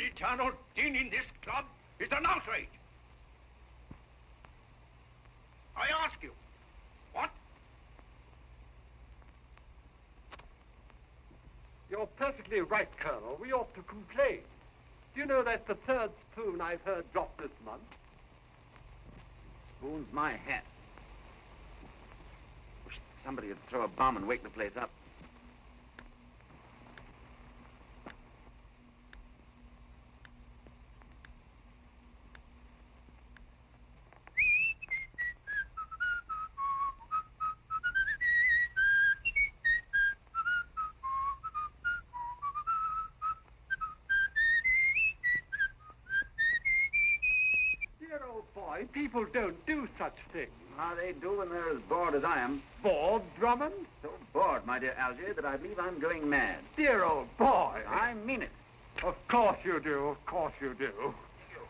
eternal din in this club is an outrage. I ask you, what? You're perfectly right, Colonel. We ought to complain. Do you know that's the third spoon I've heard drop this month? Spoon's my hat. Wish somebody would throw a bomb and wake the place up. People don't do such things. Ah, they do when they're as bored as I am. Bored, Drummond? So bored, my dear Algy, that I believe I'm going mad. Dear old boy. I mean it. Of course you do. Of course you do.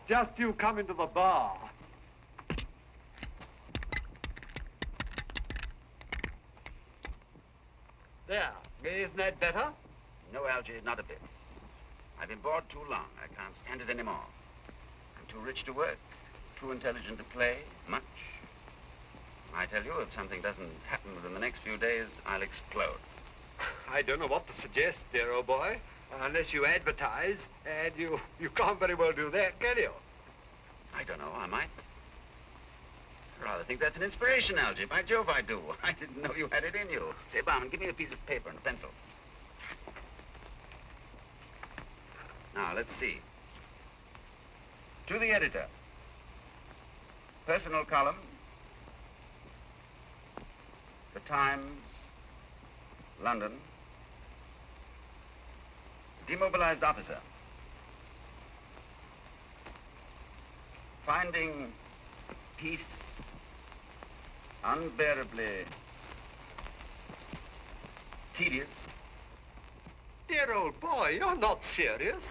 Just you come into the bar. There. Isn't that better? No, Algy, not a bit. I've been bored too long. I can't stand it anymore. I'm too rich to work. Too intelligent to play, much. I tell you, if something doesn't happen within the next few days, I'll explode. I don't know what to suggest, dear old boy, unless you advertise, and you can't very well do that, can you? I don't know, I might. I rather think that's an inspiration, Algy. By Jove, I do. I didn't know you had it in you. Say, Barman, give me a piece of paper and a pencil. Now, let's see. To the editor. Personal column, The Times, London. Demobilized officer. Finding peace unbearably tedious. Dear old boy, you're not serious.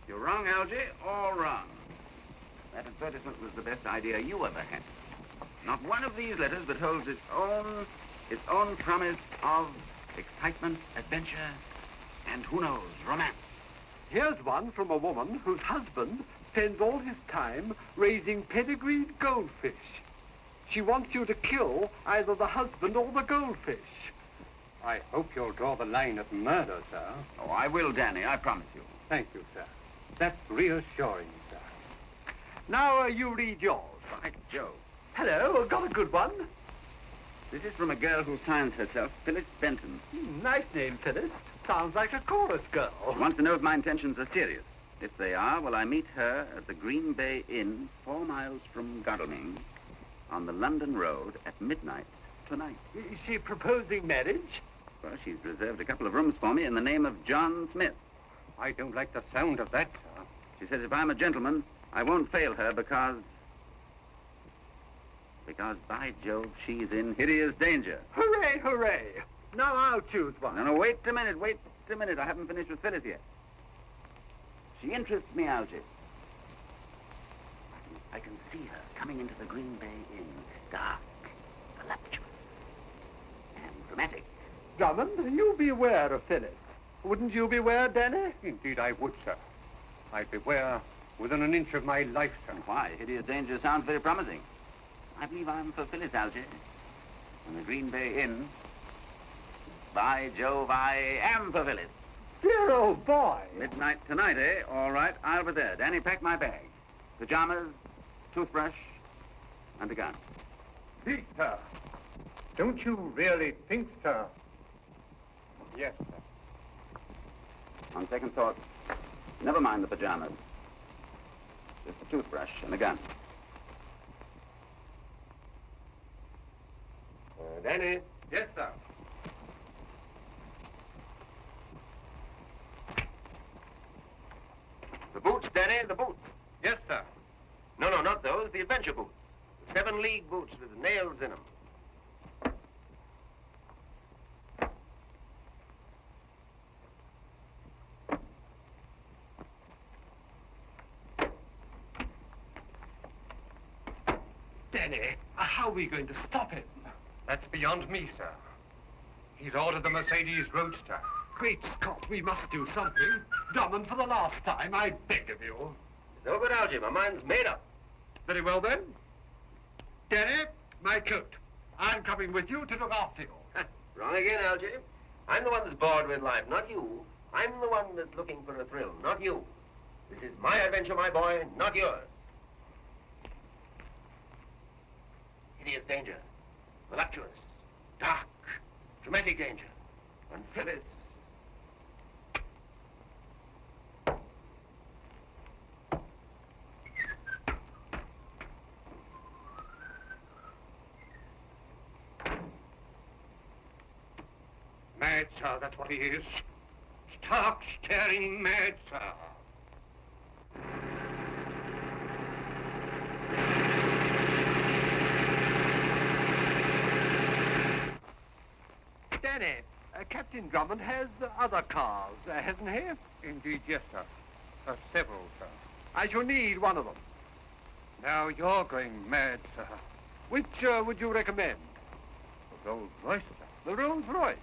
You're wrong, Algy, all wrong. That advertisement was the best idea you ever had. Not one of these letters but holds its own promise of excitement, adventure, and who knows, romance. Here's one from a woman whose husband spends all his time raising pedigreed goldfish. She wants you to kill either the husband or the goldfish. I hope you'll draw the line at murder, sir. Oh, I will, Danny, I promise you. Thank you, sir. That's reassuring, sir. Now, you read yours. By Jove. Hello, got a good one. This is from a girl who signs herself Phyllis Benton. Nice name, Phyllis. Sounds like a chorus girl. She wants to know if my intentions are serious. If they are, will I meet her at the Green Bay Inn, 4 miles from Godalming, on the London Road at midnight tonight. Is she proposing marriage? Well, she's reserved a couple of rooms for me in the name of John Smith. I don't like the sound of that, sir. She says if I'm a gentleman, I won't fail her because, by Jove, she's in hideous danger. Hooray, hooray. Now I'll choose one. No, wait a minute. I haven't finished with Phyllis yet. She interests me, Algy. I can see her coming into the Green Bay Inn, dark, voluptuous, and dramatic. Drummond, you beware of Phyllis. Wouldn't you beware, Danny? Indeed I would, sir. I'd beware within an inch of my life, sir. Why? Hideous danger sounds very promising. I believe I'm for Phyllis, Algy. In the Green Bay Inn. By Jove, I am for Phyllis. Dear old boy. Midnight tonight, eh? All right, I'll be there. Danny, pack my bag. Pajamas, toothbrush, and a gun. Pete, sir. Don't you really think, sir? Yes, sir. On second thought, never mind the pajamas. Just a toothbrush and a gun. Danny? Yes, sir. The boots, Danny, the boots. Yes, sir. No, not those, the adventure boots. The 7-league boots with nails in them. Danny, how are we going to stop him? That's beyond me, sir. He's ordered the Mercedes Roadster. Great Scott, we must do something. Drummond, for the last time, I beg of you. No good, Algy. My mind's made up. Very well, then. Danny, my coat. I'm coming with you to look after you. Wrong again, Algy. I'm the one that's bored with life, not you. I'm the one that's looking for a thrill, not you. This is my adventure, my boy, not yours. Hideous danger. Voluptuous. Dark. Dramatic danger. And Phyllis. Mad, sir, that's what he is. Stark, staring mad, sir. Danny, Captain Drummond has other cars, hasn't he? Indeed, yes, sir. Several, sir. I shall need one of them. Now you're going mad, sir. Which would you recommend? The Rolls Royce, sir. The Rolls Royce.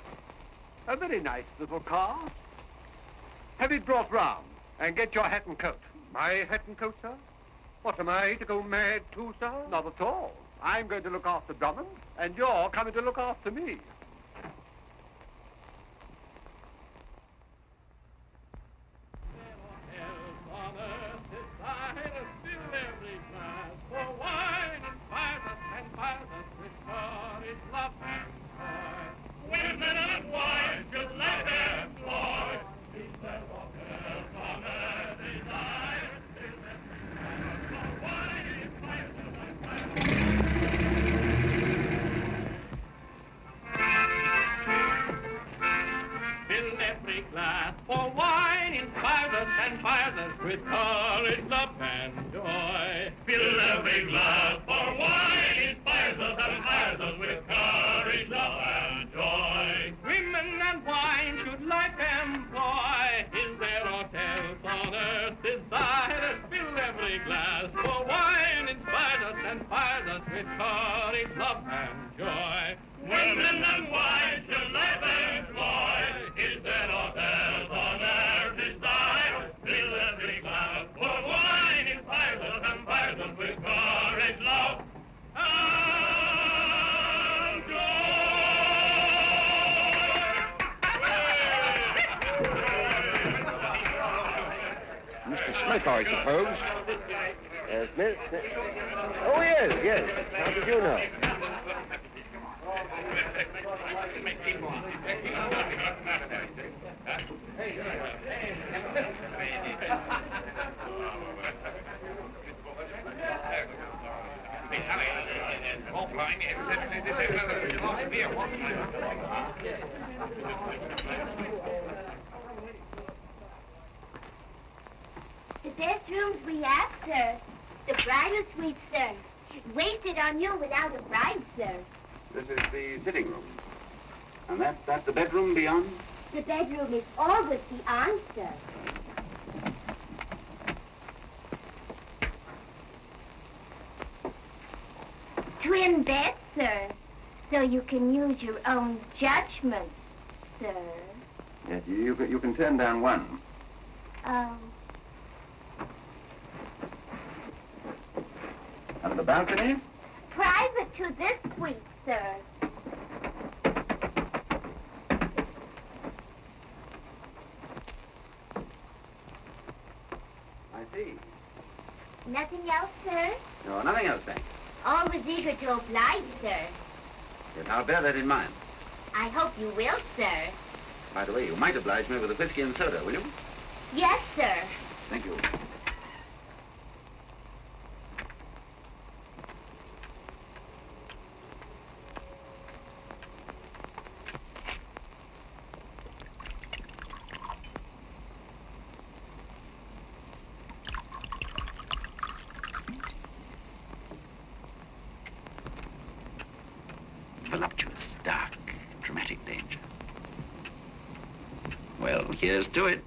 A very nice little car. Have it brought round, and get your hat and coat. My hat and coat, sir? What, am I to go mad too, sir? Not at all. I'm going to look after Drummond, and you're coming to look after me. With courage, love, and joy. Fill every glass, for wine inspires us and fires us with courage, love, and joy. Women and wine should like employ. Is there aught else on earth desired? Fill every glass, for wine inspires us and fires us with courage, love, and joy. Women and wine should like employ. Is there aught else on earth desired? Fill every glass, for wine inspires us and fires us with courage, love, and joy. Mr. Smith, I suppose. Smith? Oh, yes. How did you know? The best rooms we have, sir. The bridal suite, sir. Wasted on you without a bride, sir. This is the sitting room. And that's the bedroom beyond? The bedroom is always beyond, sir. Twin beds, sir. So you can use your own judgment, sir. Yes, you can turn down one. Oh. And the balcony? Private to this suite, sir. I see. Nothing else, sir? No, nothing else, thanks. Always eager to oblige, sir. Yes, I'll bear that in mind. I hope you will, sir. By the way, you might oblige me with a whiskey and soda, will you? Yes, sir. Thank you. Voluptuous, dark, dramatic danger. Well, here's to it.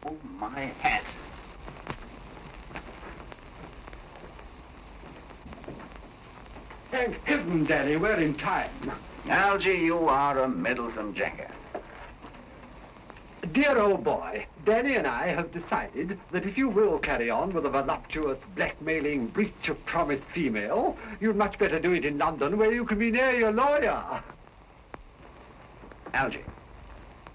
Oh, my hat. Thank heaven, Danny, we're in time. Algy, you are a meddlesome jackass. Dear old boy, Danny and I have decided that if you will carry on with a voluptuous, blackmailing, breach of promise female, you'd much better do it in London, where you can be near your lawyer. Algy,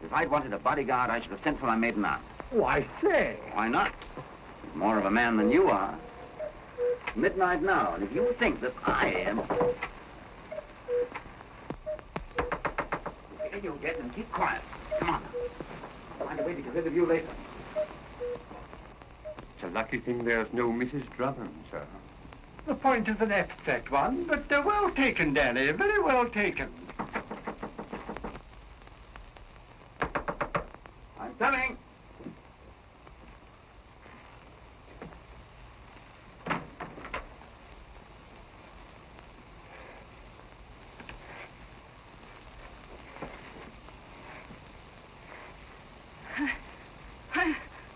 if I'd wanted a bodyguard, I should have sent for my maiden aunt. Why, say. Why not? He's more of a man than you are. Midnight now, and if you think that I am... Here you get and keep quiet. Come on. I'll find a way to get rid of you later. It's a lucky thing there's no Mrs. Drummond, sir. The point is an abstract one, but well taken, Danny, very well taken. I'm coming.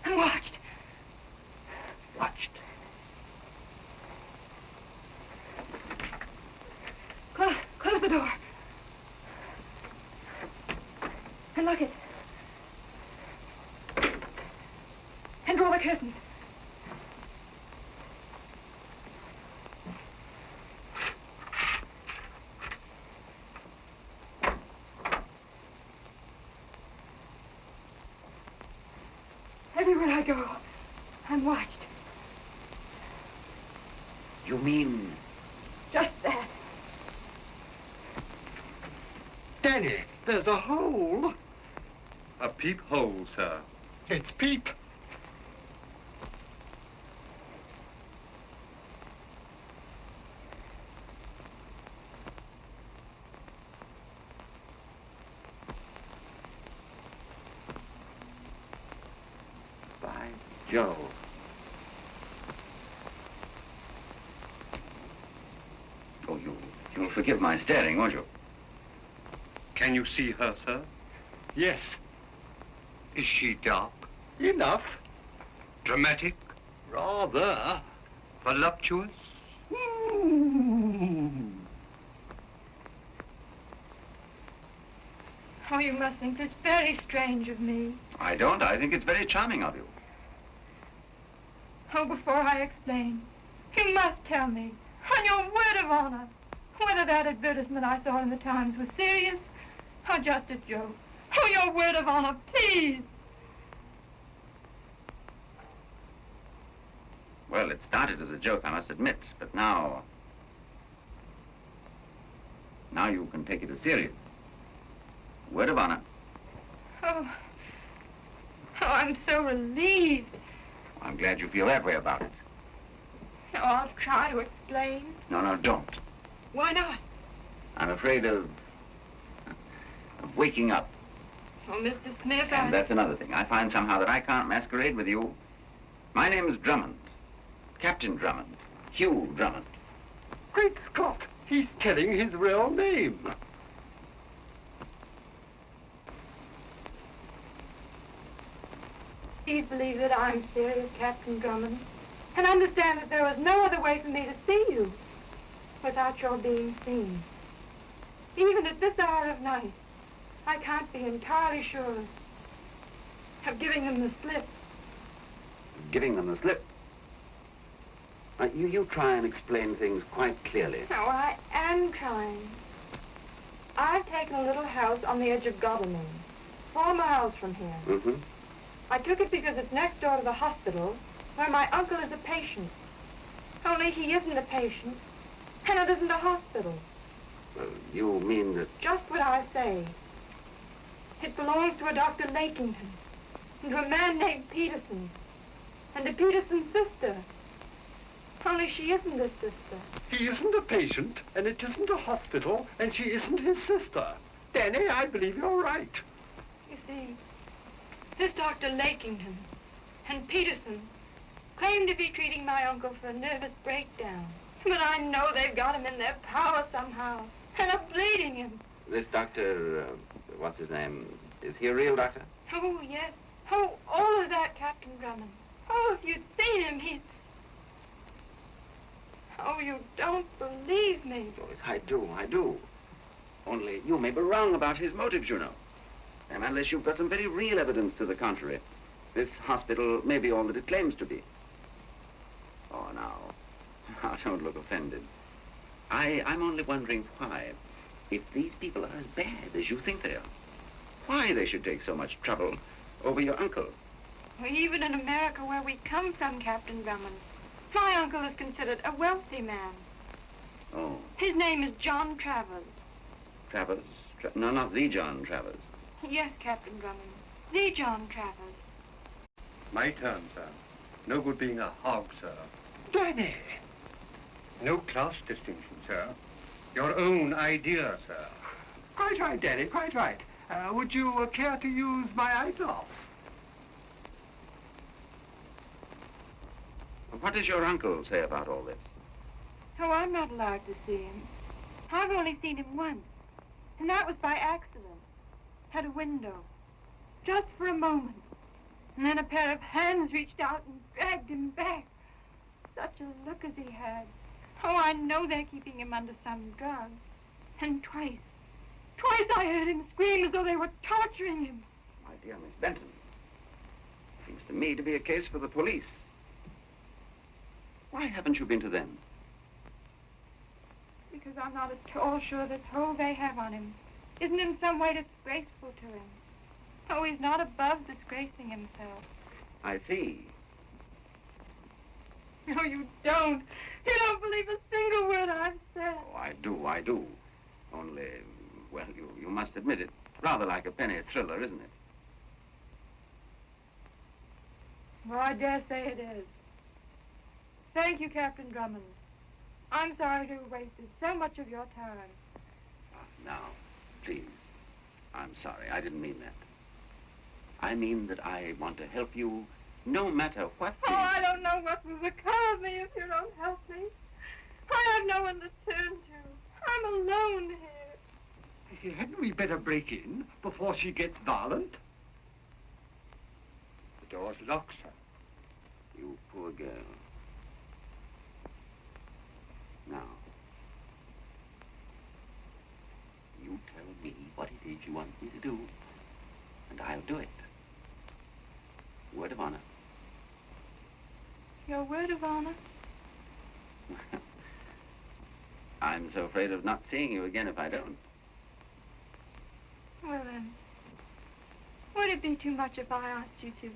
I'm watched. Watched. Close the door. And lock it. And draw the curtains. Everywhere I go, I'm watched. You mean... Just that. Danny, there's a hole. A peephole, sir. It's Peep. By Jove. Oh, you'll forgive my staring, won't you? Can you see her, sir? Yes, Is she dark? enough. Dramatic? Rather. Voluptuous? Oh, you must think this very strange of me. I don't. I think it's very charming of you. Oh, before I explain, you must tell me, on your word of honor, whether that advertisement I saw in the Times was serious or just a joke. Oh, your word of honor, please. Well, it started as a joke, I must admit, but now you can take it as serious. Word of honor. Oh, I'm so relieved. I'm glad you feel that way about it. Oh, I'll try to explain. No, don't. Why not? I'm afraid of waking up. Oh, Mr. Smith, And that's another thing. I find somehow that I can't masquerade with you. My name is Drummond. Captain Drummond. Hugh Drummond. Great Scott, he's telling his real name. Please believe that I'm serious, Captain Drummond, and understand that there was no other way for me to see you without your being seen. Even at this hour of night, I can't be entirely sure of giving them the slip. Giving them the slip. You try and explain things quite clearly. No, I am trying. I've taken a little house on the edge of Godalming, 4 miles from here. Mm-hmm. I took it because it's next door to the hospital, where my uncle is a patient. Only he isn't a patient, and it isn't a hospital. You mean that... Just what I say. It belongs to a Dr. Lakington, and to a man named Peterson, and to Peterson's sister. Only she isn't his sister. He isn't a patient, and it isn't a hospital, and she isn't his sister. Danny, I believe you're right. You see, this Dr. Lakington and Peterson claim to be treating my uncle for a nervous breakdown. But I know they've got him in their power somehow, and are bleeding him. This doctor, what's his name? Is he a real doctor? Oh, yes. Oh, all of that, Captain Drummond. Oh, if you'd seen him, he's... Oh, you don't believe me. Oh, I do. Only you may be wrong about his motives, you know. And unless you've got some very real evidence to the contrary, this hospital may be all that it claims to be. Oh, now, don't look offended. I'm only wondering why, if these people are as bad as you think they are, why they should take so much trouble over your uncle. Well, even in America, where we come from, Captain Drummond, my uncle is considered a wealthy man. Oh. His name is John Travers. Travers? No, not the John Travers. Yes, Captain Drummond. The John Travers. My turn, sir. No good being a hog, sir. Danny! No class distinction, sir. Your own idea, sir. Quite right, Danny, quite right. Would you care to use my eyeglass? What does your uncle say about all this? Oh, I'm not allowed to see him. I've only seen him once, and that was by accident. At a window. Just for a moment. And then a pair of hands reached out and dragged him back. Such a look as he had. Oh, I know they're keeping him under some drug. And twice I heard him scream as though they were torturing him. My dear Miss Benton, seems to me to be a case for the police. Why haven't you been to them? Because I'm not at all sure this hold they have on him isn't in some way disgraceful to him. Oh, he's not above disgracing himself. I see. No, you don't. You don't believe a single word I've said. Oh, I do. Only, well, you must admit it. Rather like a penny thriller, isn't it? Well, I dare say it is. Thank you, Captain Drummond. I'm sorry to have wasted so much of your time. Now, please, I'm sorry. I didn't mean that. I mean that I want to help you no matter what. Oh, I don't know what will become of me if you don't help me. I have no one to turn to. I'm alone here. Hadn't we better break in before she gets violent? The door's locked, sir. You poor girl. Now, you tell me what it is you want me to do, and I'll do it. Word of honor. Your word of honor? I'm so afraid of not seeing you again if I don't. Well, then, would it be too much if I asked you to?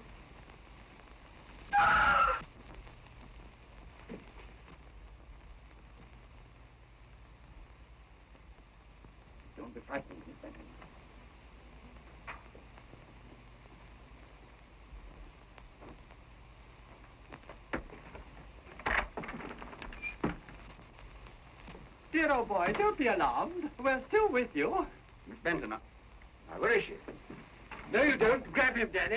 Don't be frightened, Miss Benton. Dear old boy, don't be alarmed. We're still with you. Miss Benton, now, where is she? No, you don't. Grab him, Danny.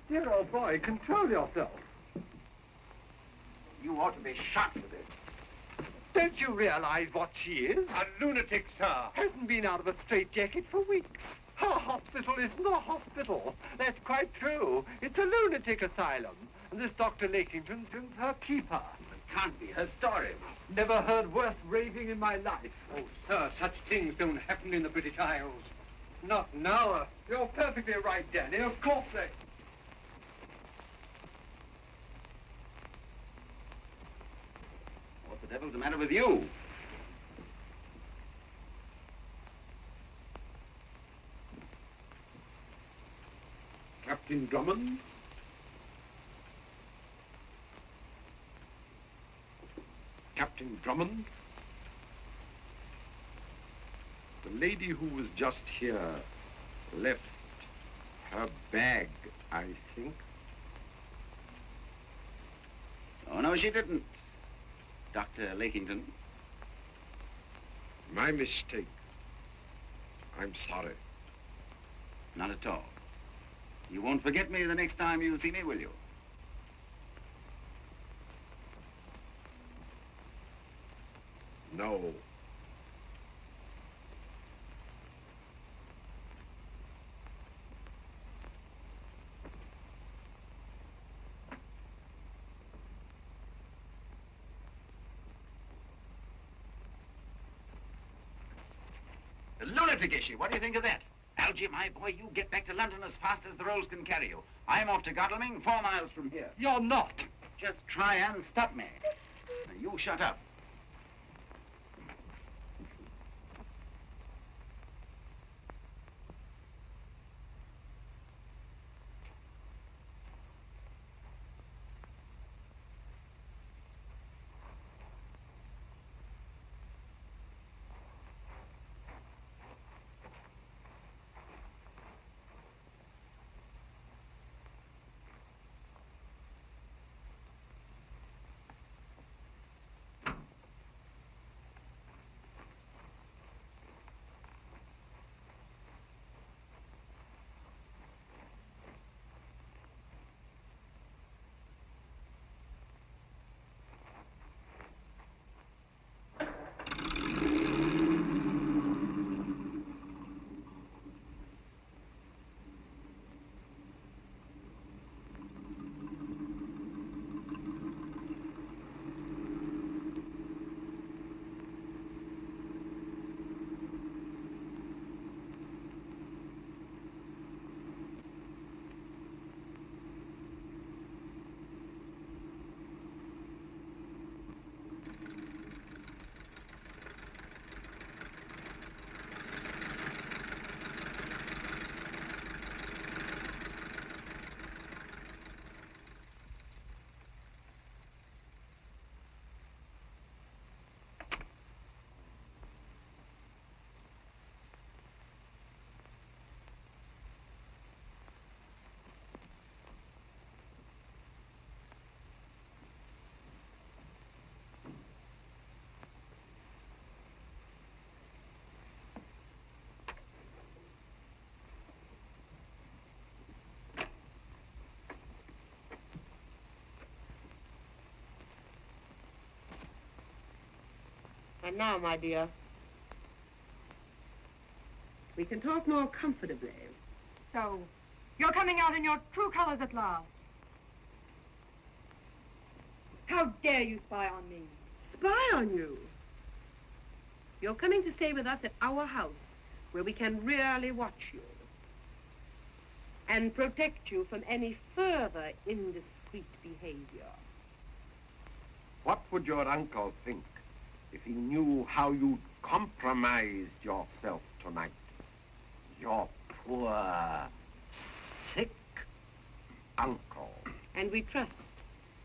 Dear old boy, control yourself. You ought to be shot for this. Don't you realize what she is? A lunatic, sir. Hasn't been out of a straitjacket for weeks. Her hospital isn't a hospital. That's quite true. It's a lunatic asylum. And this Dr. Lakington's her keeper. It can't be her story. Never heard worse raving in my life. Oh, sir, such things don't happen in the British Isles. Not now. You're perfectly right, Danny. Of course they... What the devil's the matter with you? Captain Drummond? Captain Drummond? The lady who was just here left her bag, I think. Oh, no, she didn't. Dr. Lakington. My mistake. I'm sorry. Not at all. You won't forget me the next time you see me, will you? No. lunatic, is she? What do you think of that? Algy, my boy, you get back to London as fast as the rolls can carry you. I'm off to Godalming, 4 miles from here. You're not. Just try and stop me. Now, you shut up. And now, my dear, we can talk more comfortably. So, you're coming out in your true colors at last. How dare you spy on me? Spy on you? You're coming to stay with us at our house, where we can really watch you and protect you from any further indiscreet behavior. What would your uncle think if he knew how you compromised yourself tonight? Your poor, sick uncle. And we trust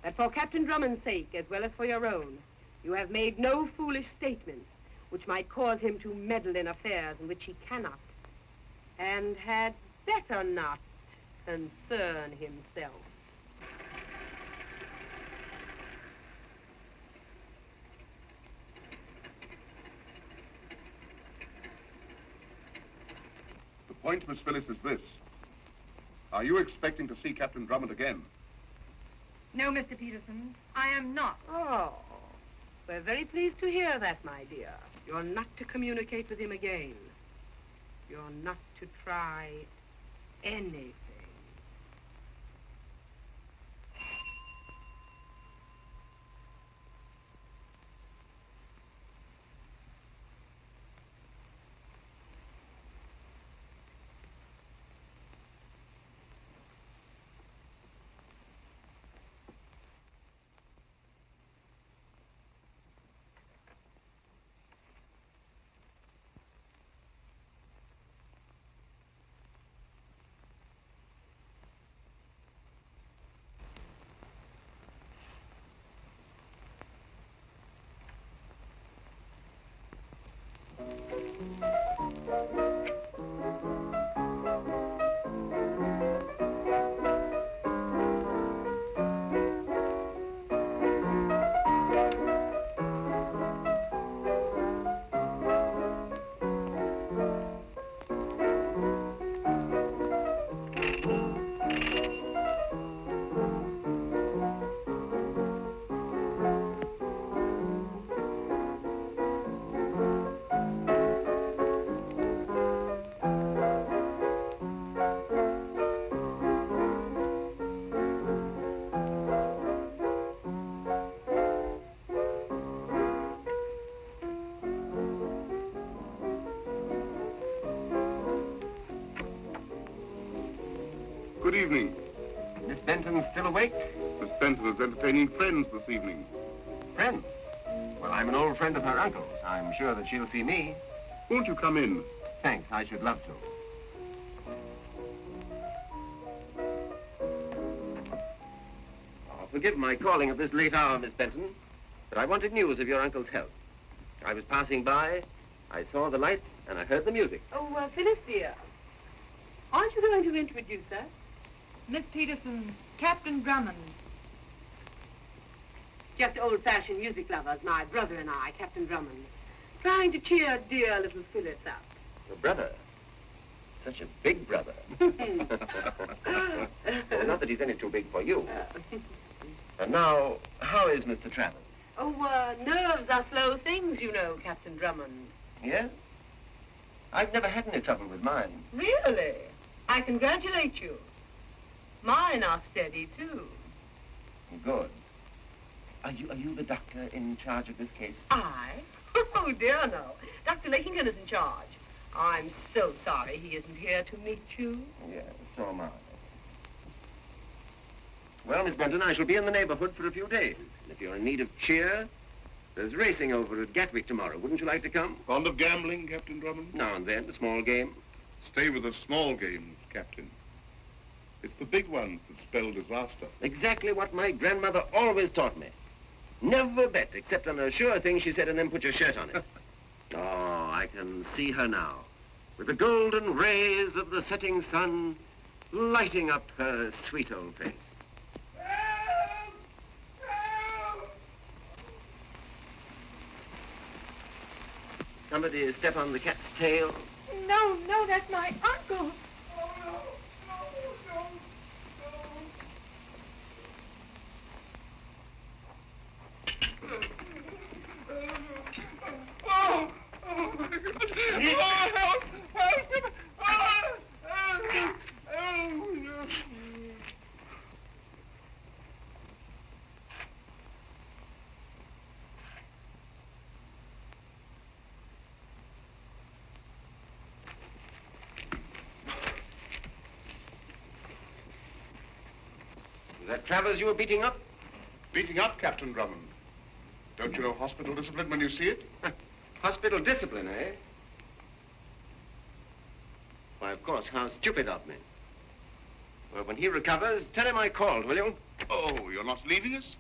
that for Captain Drummond's sake, as well as for your own, you have made no foolish statements which might cause him to meddle in affairs in which he cannot, and had better not concern himself. The point, Miss Phyllis, is this. Are you expecting to see Captain Drummond again? No, Mr. Peterson, I am not. Oh, we're very pleased to hear that, my dear. You're not to communicate with him again. You're not to try anything. Good evening. Miss Benton's still awake? Miss Benton is entertaining friends this evening. Friends? Well, I'm an old friend of her uncle's. I'm sure that she'll see me. Won't you come in? Thanks, I should love to. Oh, forgive my calling at this late hour, Miss Benton, but I wanted news of your uncle's health. I was passing by, I saw the lights, and I heard the music. Oh, Phyllis, dear. Aren't you going to introduce her? Miss Peterson, Captain Drummond. Just old-fashioned music lovers, my brother and I, Captain Drummond. Trying to cheer dear little Phyllis up. Your brother? Such a big brother. Well, not that he's any too big for you. And now, how is Mr. Travers? Oh, nerves are slow things, you know, Captain Drummond. Yes? I've never had any trouble with mine. Really? I congratulate you. Mine are steady, too. Good. Are you the doctor in charge of this case? I? Oh, dear, no. Dr. Lakington is in charge. I'm so sorry he isn't here to meet you. Yes, so am I. Well, Miss Benton, I shall be in the neighborhood for a few days. If you're in need of cheer, there's racing over at Gatwick tomorrow. Wouldn't you like to come? Fond of gambling, Captain Drummond? Now and then, a small game. Stay with the small games, Captain. It's the big ones that spell disaster. Exactly what my grandmother always taught me. Never bet, except on a sure thing she said, and then put your shirt on it. Oh, I can see her now, with the golden rays of the setting sun lighting up her sweet old face. Somebody step on the cat's tail. No, no, that's my uncle. Is that Travers you were beating up? Beating up, Captain Drummond. Don't you know hospital discipline when you see it? Hospital discipline, eh? Why, of course, how stupid of me. Well, when he recovers, tell him I called, will you? Oh, you're not leaving us?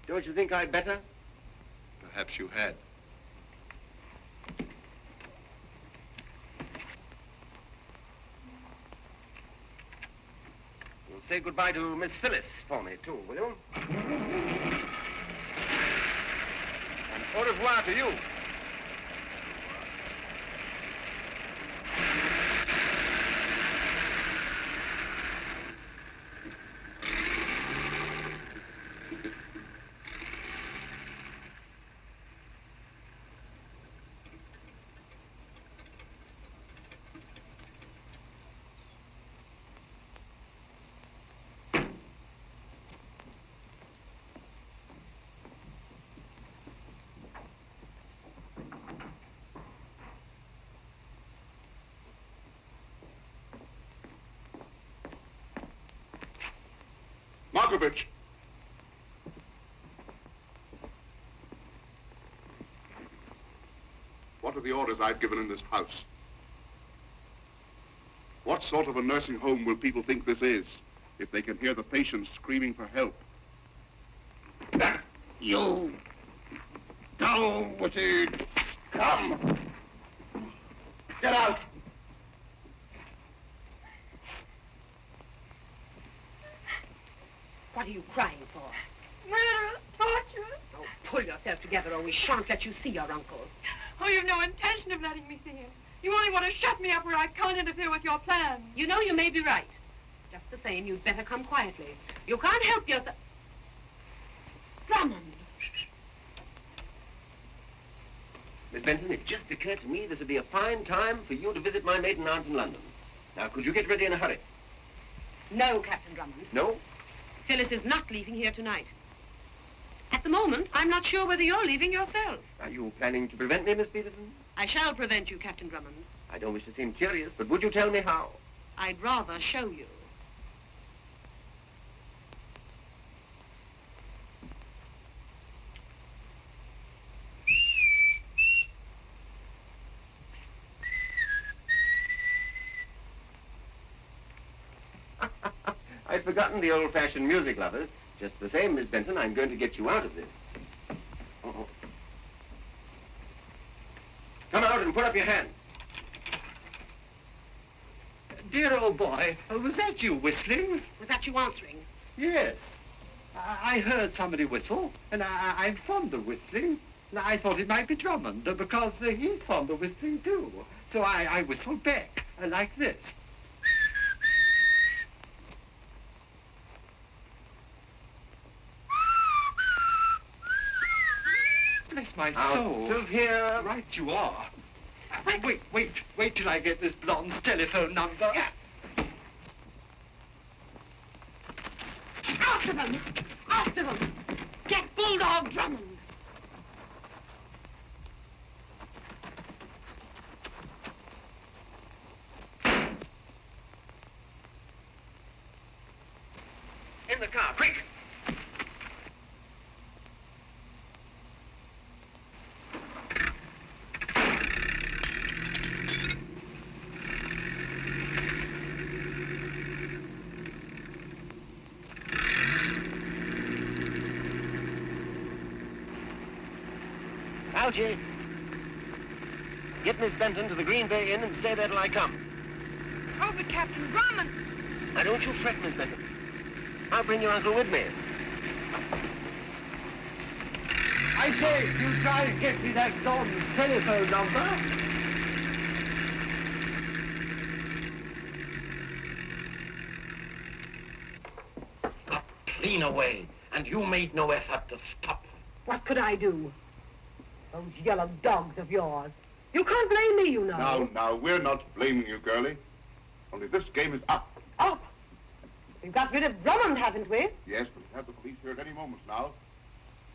Don't you think I'd better? Perhaps you had. You'll say goodbye to Miss Phyllis for me, too, will you? And au revoir to you. Markovich! What are the orders I've given in this house? What sort of a nursing home will people think this is if they can hear the patients screaming for help? You! Down with it! Come! Get out! What are you crying for? Murder, torture. Oh, pull yourself together or we shan't let you see your uncle. Oh, you've no intention of letting me see him. You only want to shut me up where I can't interfere with your plans. You know you may be right. Just the same, you'd better come quietly. You can't help yourself. Drummond. Miss Benton, it just occurred to me this would be a fine time for you to visit my maiden aunt in London. Now, could you get ready in a hurry? No, Captain Drummond. No? Phyllis is not leaving here tonight. At the moment, I'm not sure whether you're leaving yourself. Are you planning to prevent me, Miss Peterson? I shall prevent you, Captain Drummond. I don't wish to seem curious, but would you tell me how? I'd rather show you. quite forgotten the old-fashioned music lovers. Just the same, Miss Benton, I'm going to get you out of this. Uh-oh. Come out and put up your hands. Dear old boy, was that you whistling? Was that you answering? Yes. I heard somebody whistle, and I'm fond of whistling. And I thought it might be Drummond, because he's fond of whistling too. So I whistled back, like this. Bless my soul. Out of here. Right you are. Wait till I get this blonde's telephone number. Yeah. After them! After them! Get Bulldog Drummond! In the car, quick! Algy, get Miss Benton to the Green Bay Inn and stay there till I come. Oh, but Captain Drummond! Now, don't you fret, Miss Benton. I'll bring your uncle with me. I say, you try and get me that blonde's telephone number. Got clean away, and you made no effort to stop. What could I do? Those yellow dogs of yours. You can't blame me, you know. Now, we're not blaming you, girlie. Only this game is up. Up? We've got rid of Drummond, haven't we? Yes, but we have the police here at any moment now.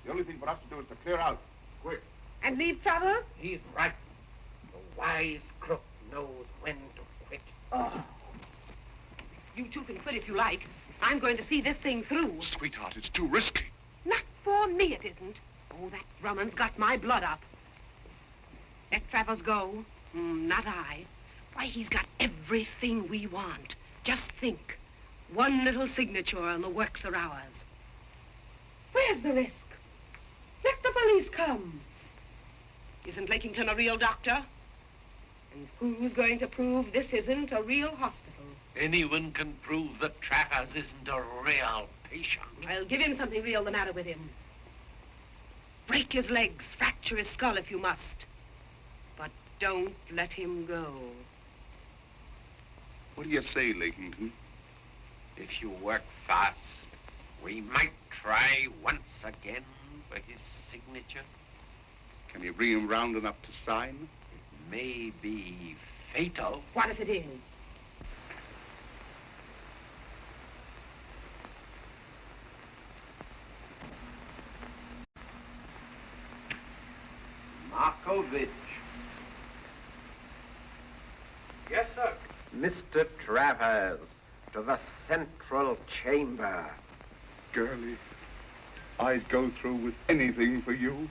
The only thing for us to do is to clear out. Quick. And leave Travers? He's right. The wise crook knows when to quit. Oh. You two can quit if you like. I'm going to see this thing through. Sweetheart, it's too risky. Not for me, it isn't. Oh, that Drummond's got my blood up. Let Travers go. Not I. Why, he's got everything we want. Just think. One little signature and the works are ours. Where's the risk? Let the police come. Isn't Lakington a real doctor? And who's going to prove this isn't a real hospital? Anyone can prove that Travers isn't a real patient. I'll give him something real the matter with him. Break his legs, fracture his skull if you must. But don't let him go. What do you say, Lakington? If you work fast, we might try once again for his signature. Can you bring him round enough to sign? It may be fatal. What if it is? Markovich. Yes, sir. Mr. Travers, to the central chamber. Girlie, I'd go through with anything for you.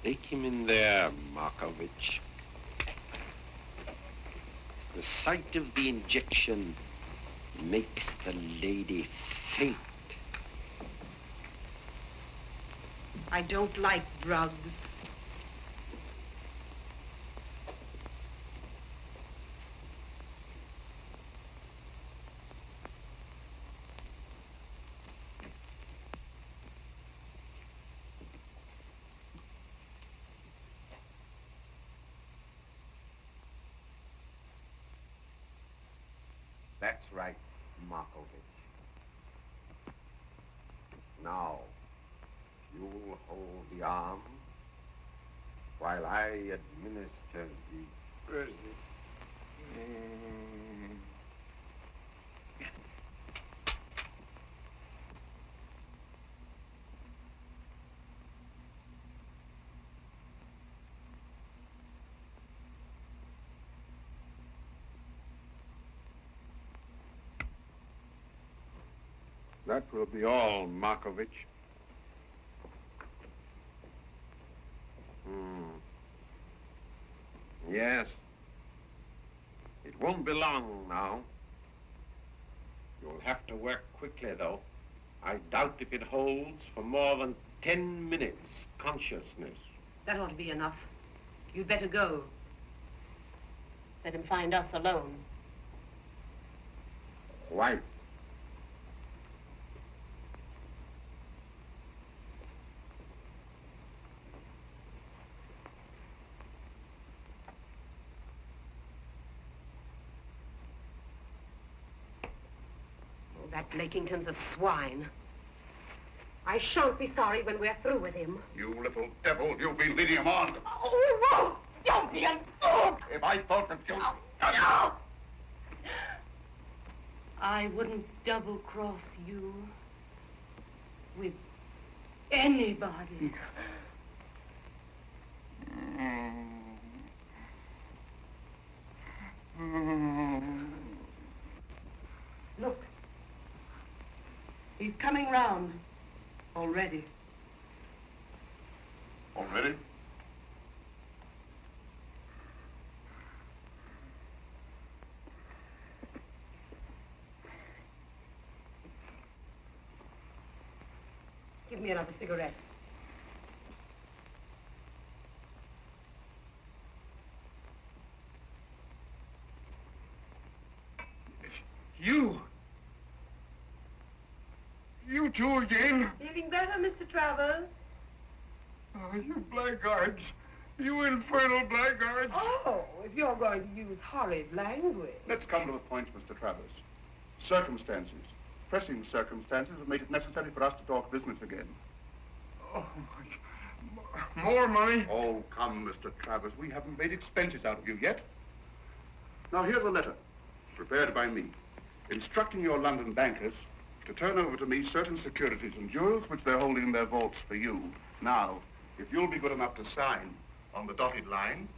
Take him in there, Markovich. The sight of the injection makes the lady faint. I don't like drugs. That's right, Markovich. Now, you'll hold the arm while I administer the... That will be all, Markovich. Yes. It won't be long now. You'll have to work quickly, though. I doubt if it holds for more than 10 minutes consciousness. That ought to be enough. You'd better go. Let him find us alone. Why? That Lakington's a swine. I shan't be sorry when we're through with him. You little devil, you've been leading him on. Oh, no! Don't be a fool! If I thought that you... No! I wouldn't double-cross you with anybody. Look. He's coming round. Already. Already? Give me another cigarette. You two again? Feeling better, Mr. Travers? Oh, you blackguards. You infernal blackguards. Oh, if you're going to use horrid language. Let's come to the point, Mr. Travers. Circumstances, pressing circumstances, have made it necessary for us to talk business again. Oh, more money? Oh, come, Mr. Travers. We haven't made expenses out of you yet. Now, here's a letter, prepared by me, instructing your London bankers to turn over to me certain securities and jewels which they're holding in their vaults for you. Now, if you'll be good enough to sign on the dotted line.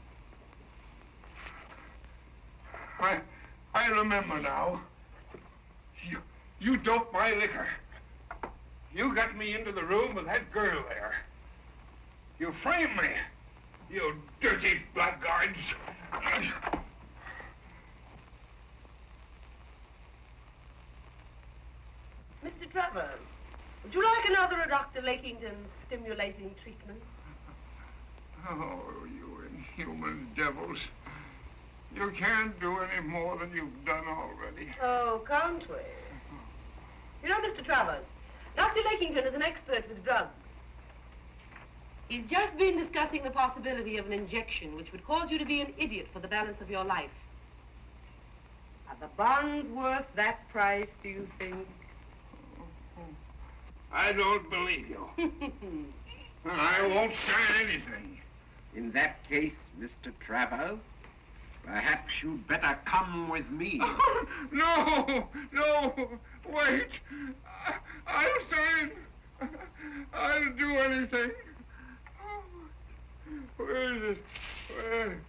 I remember now. You doped my liquor. You got me into the room with that girl there. You framed me, you dirty blackguards. Mr. Travers, would you like another of Dr. Lakington's stimulating treatment? Oh, you inhuman devils. You can't do any more than you've done already. Oh, can't we? You know, Mr. Travers, Dr. Lakington is an expert with drugs. He's just been discussing the possibility of an injection which would cause you to be an idiot for the balance of your life. Are the bonds worth that price, do you think? I don't believe you. I won't sign anything. In that case, Mr. Travers, perhaps you'd better come with me. No, wait. I'll sign. I'll do anything. Where is it? Where?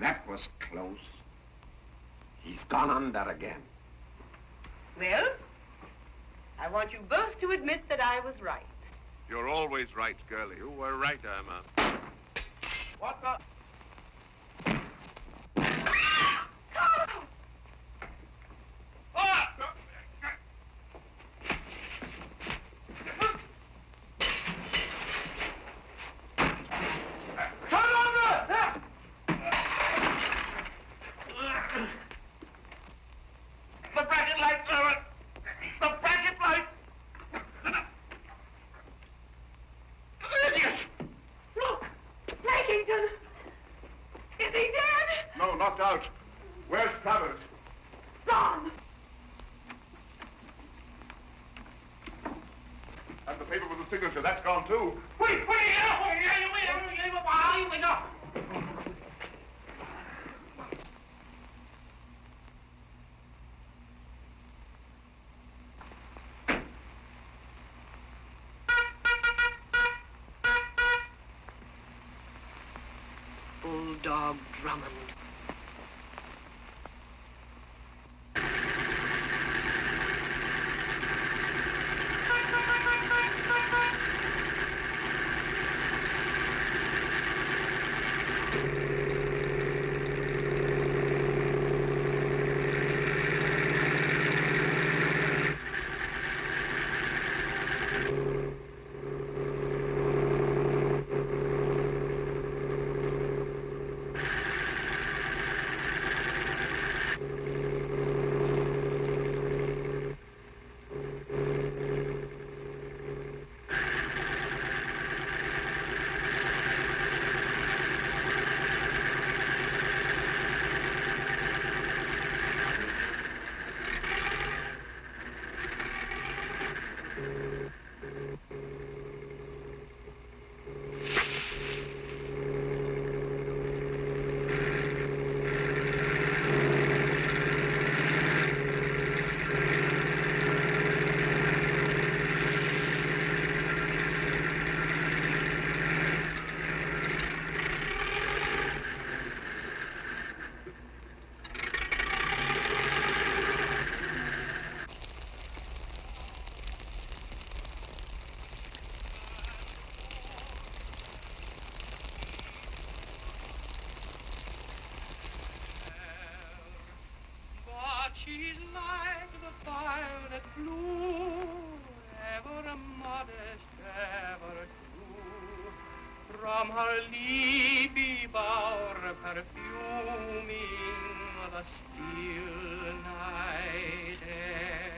That was close. He's gone under again. Well, I want you both to admit that I was right. You're always right, girlie. You were right, Irma. What the... Out. Where's Travers? Gone. And the paper with the signature, that's gone too. Wait. Bulldog Drummond. she's like the violet blue, ever modest, ever true. From her leafy bower perfuming the still night air.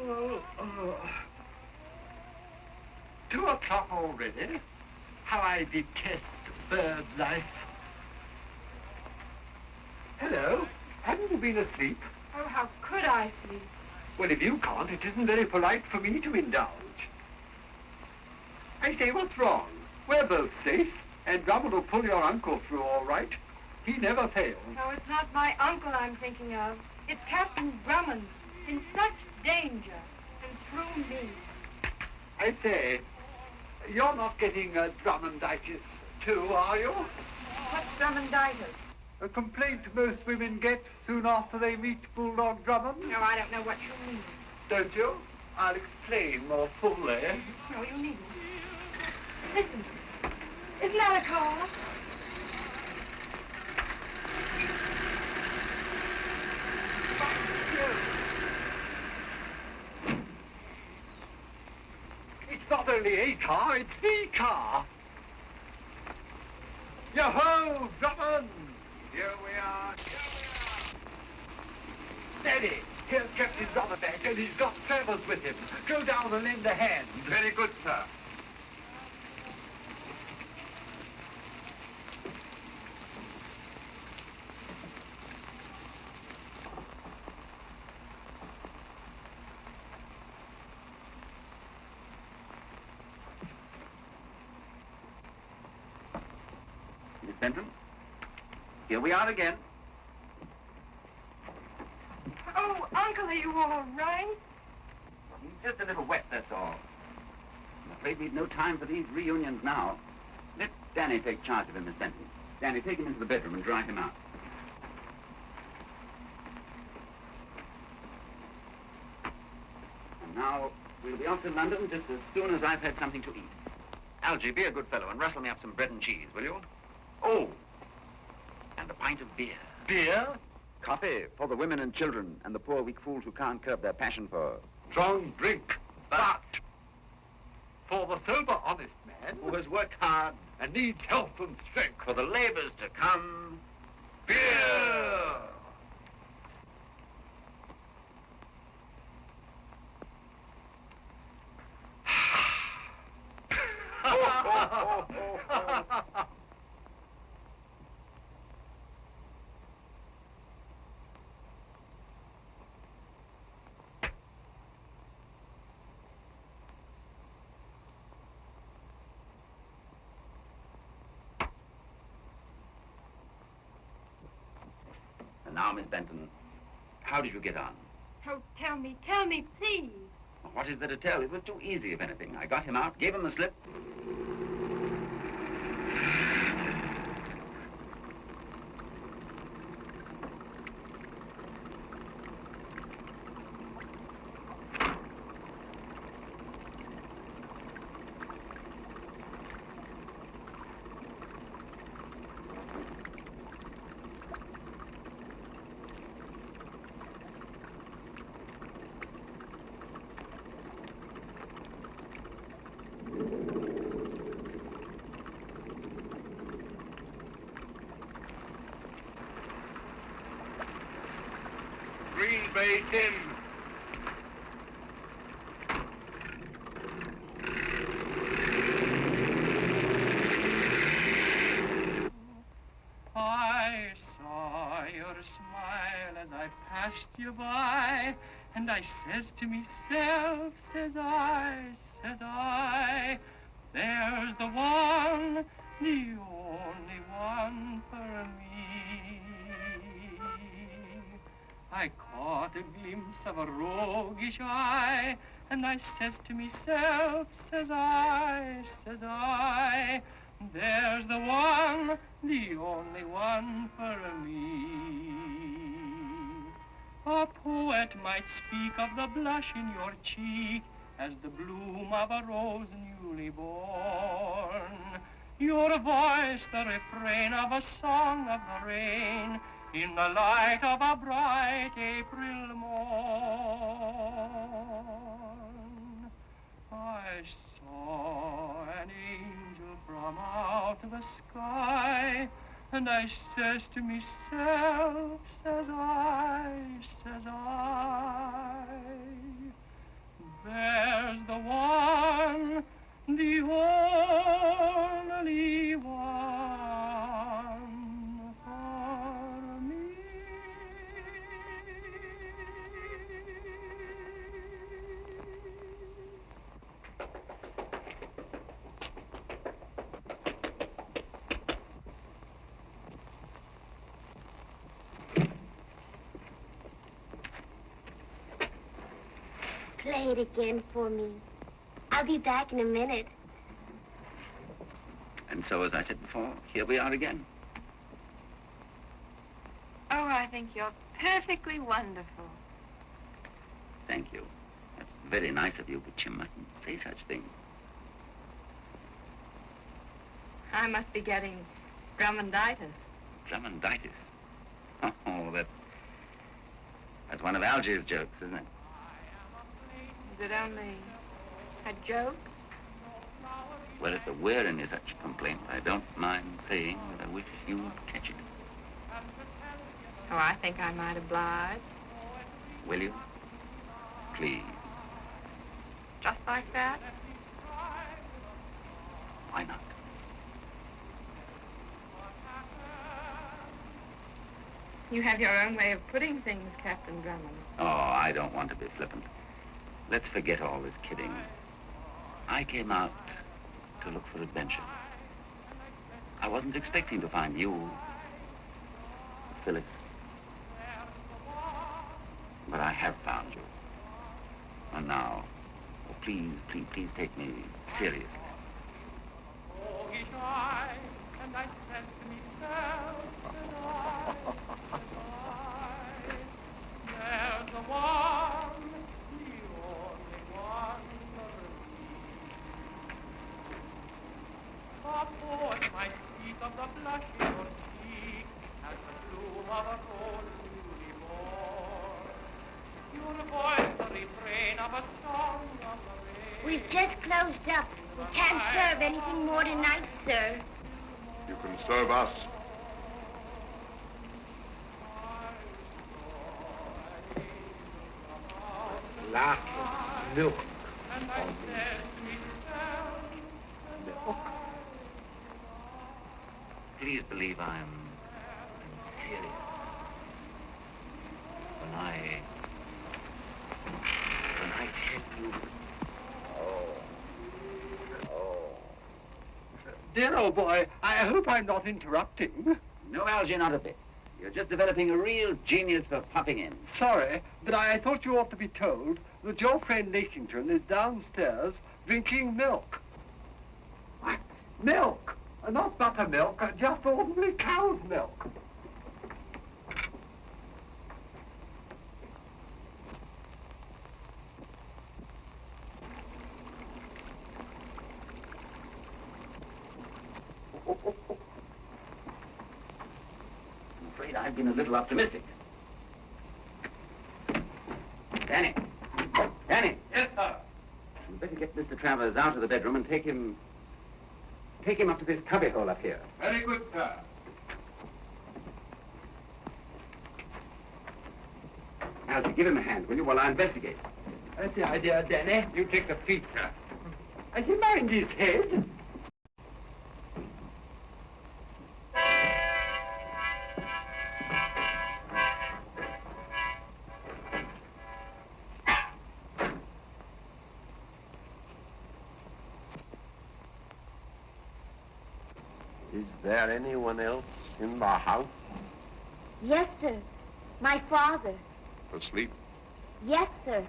Oh. 2 o'clock already? How I detest bird life. Hello. Haven't you been asleep? Oh, how could I sleep? Well, if you can't, it isn't very polite for me to indulge. I say, what's wrong? We're both safe, and Drummond will pull your uncle through all right. He never fails. No, it's not my uncle I'm thinking of. It's Captain Drummond, in such danger, and through me. I say, you're not getting Drummonditis too, are you? What's Drummonditis? A complaint most women get soon after they meet Bulldog Drummond. No, I don't know what you mean. Don't you? I'll explain more fully. No, you needn't. Listen, isn't that a car? It's not only a car, it's the car. Yo-ho, Drummond! Here we are. Steady! Here's Captain Drummond, and he's got Travers with him. Go down and lend a hand. Very good, sir. Miss Benton, here we are again. Oh, Uncle, are you all right? He's just a little wet, that's all. I'm afraid we've no time for these reunions now. Let Danny take charge of him, Miss Benton. Danny, take him into the bedroom and dry him out. And now, we'll be off to London just as soon as I've had something to eat. Algy, be a good fellow and rustle me up some bread and cheese, will you? Oh, and a pint of beer. Beer? Coffee for the women and children and the poor weak fools who can't curb their passion for... Strong drink. But for the sober, honest man who has worked hard and needs health and strength. for the labors to come... Beer! And now, Miss Benton, how did you get on? Oh, tell me, please. Well, what is there to tell? It was too easy, if anything. I got him out, gave him the slip. Green Bay Tim. I saw your smile as I passed you by, and I says to myself, says I, there's the one, the only one for me. I caught a glimpse of a roguish eye, and I says to myself, says I, There's the one, the only one for me. A poet might speak of the blush in your cheek as the bloom of a rose newly born. Your voice, the refrain of a song of the rain in the light of a bright April morn. I saw an angel from out the sky, and I says to myself, says I, there's the one, the only one for me. Play it again for me. I'll be back in a minute. And so, as I said before, here we are again. Oh, I think you're perfectly wonderful. Thank you. That's very nice of you, but you mustn't say such things. I must be getting Drummonditis. Drummonditis? Oh, that's one of Algy's jokes, isn't it? Is it only a joke? Well, if there were any such complaint, I don't mind saying that I wish you'd catch it. Oh, I think I might oblige. Will you? Please. Just like that? Why not? You have your own way of putting things, Captain Drummond. Oh, I don't want to be flippant. Let's forget all this kidding. I came out to look for adventure. I wasn't expecting to find you, Phyllis. But I have found you. And now, oh, please take me seriously. And I said to myself, there's the one, the only one for me. A poet might speak of the blush in your cheek as the bloom of a rose newly born. Your voice, the refrain of a song of the rain. We've just closed up. We can't serve anything more tonight, sir. You can serve us. Lack of milk. And I said to myself, Milk? Please believe I'm serious. When I tell you... Dear old boy, I hope I'm not interrupting. No, Algy, not a bit. You're just developing a real genius for popping in. Sorry, but I thought you ought to be told that your friend Lakington is downstairs drinking milk. What? Milk? Not buttermilk, just ordinary cow's milk. I'm afraid I've been a little optimistic. Danny. Danny. yes, sir. You'd better get Mr. Travers out of the bedroom and take him up to this cubbyhole up here. Very good, sir. Algy, give him a hand, will you, while I investigate? That's the idea, Danny. You take the feet, sir. Has he mind his head? Is there anyone else in the house? Yes, sir. My father. Asleep? Yes, sir.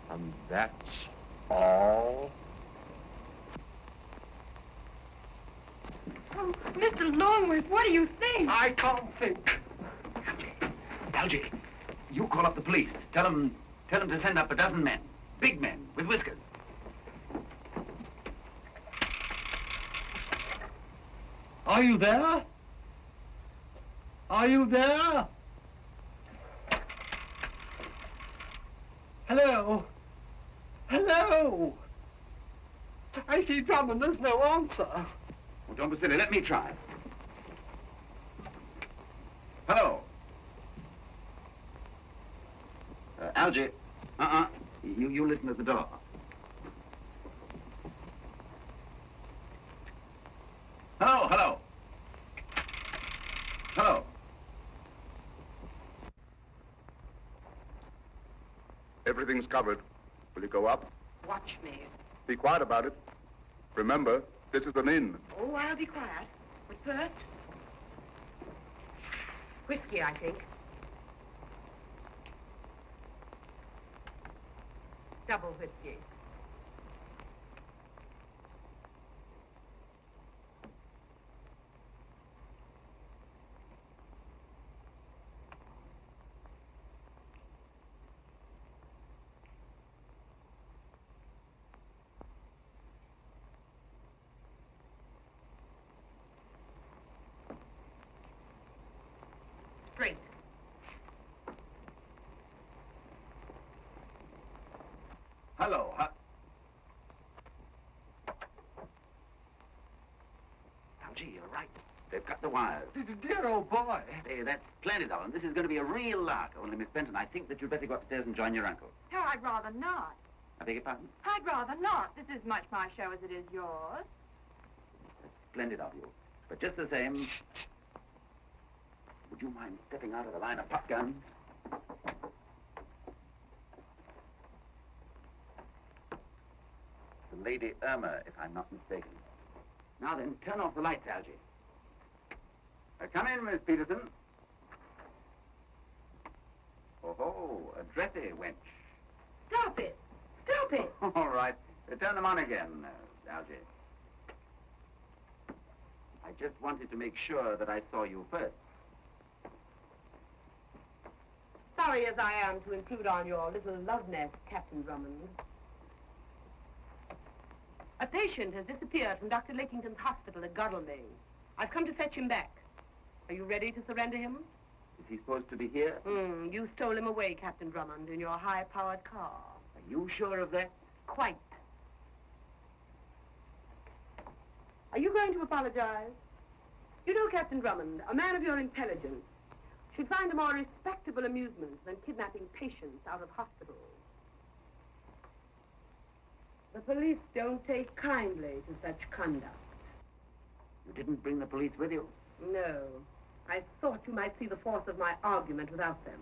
And that's all? Oh, Mr. Longworth, what do you think? I can't think. Algy, you call up the police. Tell them to send up a dozen men. Big men with whiskers. Are you there? Are you there? Hello? Hello? I see Drummond, there's no answer. Well, don't be silly. Let me try. Hello? Algy. You listen at the door. Hello, hello. Hello. Everything's covered. Will you go up? Watch me. Be quiet about it. Remember, this is an inn. Oh, I'll be quiet. But first, whiskey, I think. Double whiskey. Straight. Hello. Algy, you're right. They've cut the wires. Dear old boy. Hey, that's splendid, Alan. This is going to be a real lark. Only, Miss Benton, I think that you'd better go upstairs and join your uncle. Oh, I'd rather not. I beg your pardon? I'd rather not. This is much my show as it is yours. Splendid of you. But just the same, would you mind stepping out of the line of pop guns? The Lady Irma, if I'm not mistaken. Now then, turn off the lights, Algy. Come in, Miss Peterson. Oh, a dressy wench. Stop it. Stop it. All right. Turn them on again, Algy. I just wanted to make sure that I saw you first. Sorry as I am to intrude on your little love nest, Captain Drummond. A patient has disappeared from Dr. Lakington's hospital at Godalming. I've come to fetch him back. Are you ready to surrender him? Is he supposed to be here? You stole him away, Captain Drummond, in your high-powered car. Are you sure of that? Quite. Are you going to apologize? You know, Captain Drummond, a man of your intelligence should find a more respectable amusement than kidnapping patients out of hospitals. The police don't take kindly to such conduct. You didn't bring the police with you? No. I thought you might see the force of my argument without them.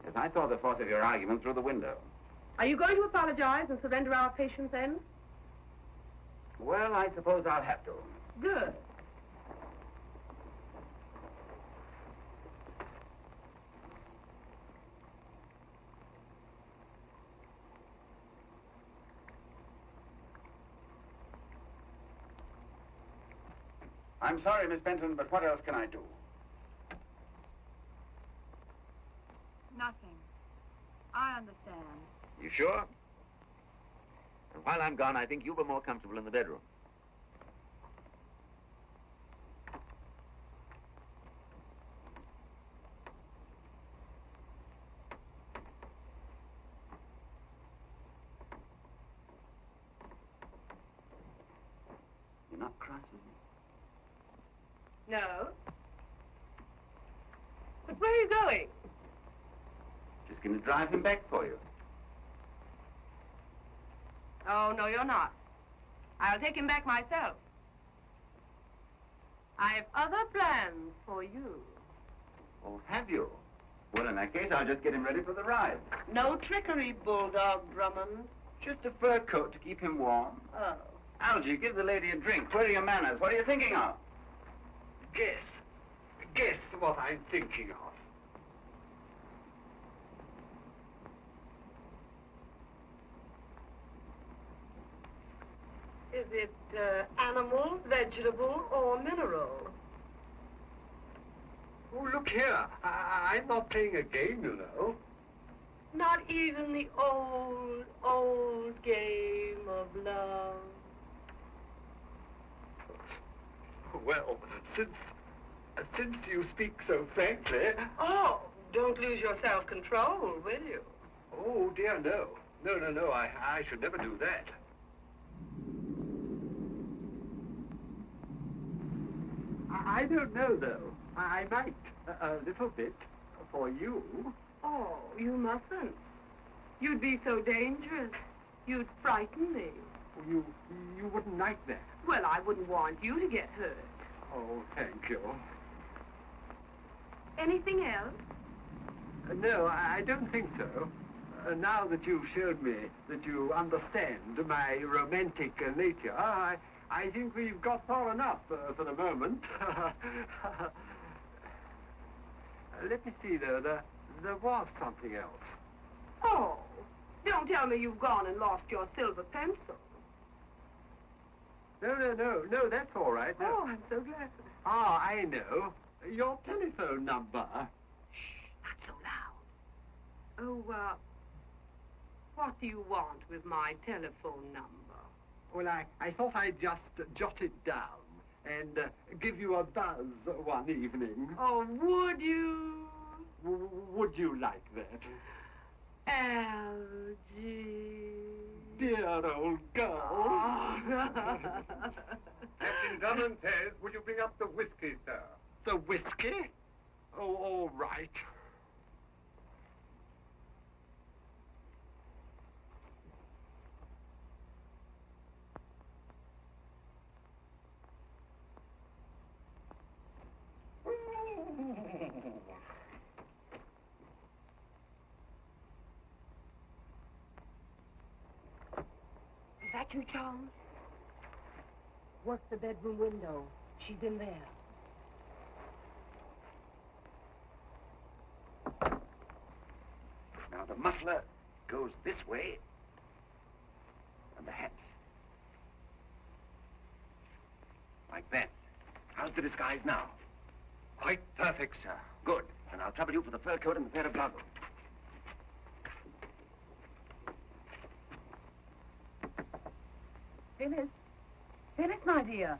Yes, I saw the force of your argument through the window. Are you going to apologize and surrender our patients then? Well, I suppose I'll have to. Good. I'm sorry, Miss Benton, but what else can I do? Nothing. I understand. You sure? And while I'm gone, I think you'll be more comfortable in the bedroom. You're not cross with me? No. But where are you going? Just going to drive him back for you. Oh, no, you're not. I'll take him back myself. I have other plans for you. Oh, have you? Well, in that case, I'll just get him ready for the ride. No trickery, Bulldog Drummond. Just a fur coat to keep him warm. Oh. Algy, give the lady a drink. Where are your manners? What are you thinking of? Guess what I'm thinking of. it animal, vegetable, or mineral? Oh, look here. I'm not playing a game, you know. Not even the old, old game of love. Well, since you speak so frankly... Oh, don't lose your self-control, will you? Oh, dear, no. No, I should never do that. I don't know, though. I might, a little bit, for you. Oh, you mustn't. You'd be so dangerous. You'd frighten me. You wouldn't like that. Well, I wouldn't want you to get hurt. Oh, thank you. Anything else? No, I don't think so. Now that you've showed me that you understand my romantic nature, I think we've got far enough for the moment. Let me see, though. There was something else. Oh, don't tell me you've gone and lost your silver pencil. No, that's all right. No. Oh, I'm so glad. Ah, I know. Your telephone number. Shh, not so loud. Oh, what do you want with my telephone number? Well, I thought I'd just jot it down and give you a buzz one evening. Oh, would you? Would you like that? Algy. Dear old girl. Oh. Captain Drummond says, would you bring up the whiskey, sir? The whiskey? Oh, all right. Is that you, John? Work the bedroom window. She's in there. Now the muffler goes this way, and the hat. Like that. How's the disguise now? Quite perfect, sir. Good. And I'll trouble you for the fur coat and the pair of goggles. Phyllis, my dear.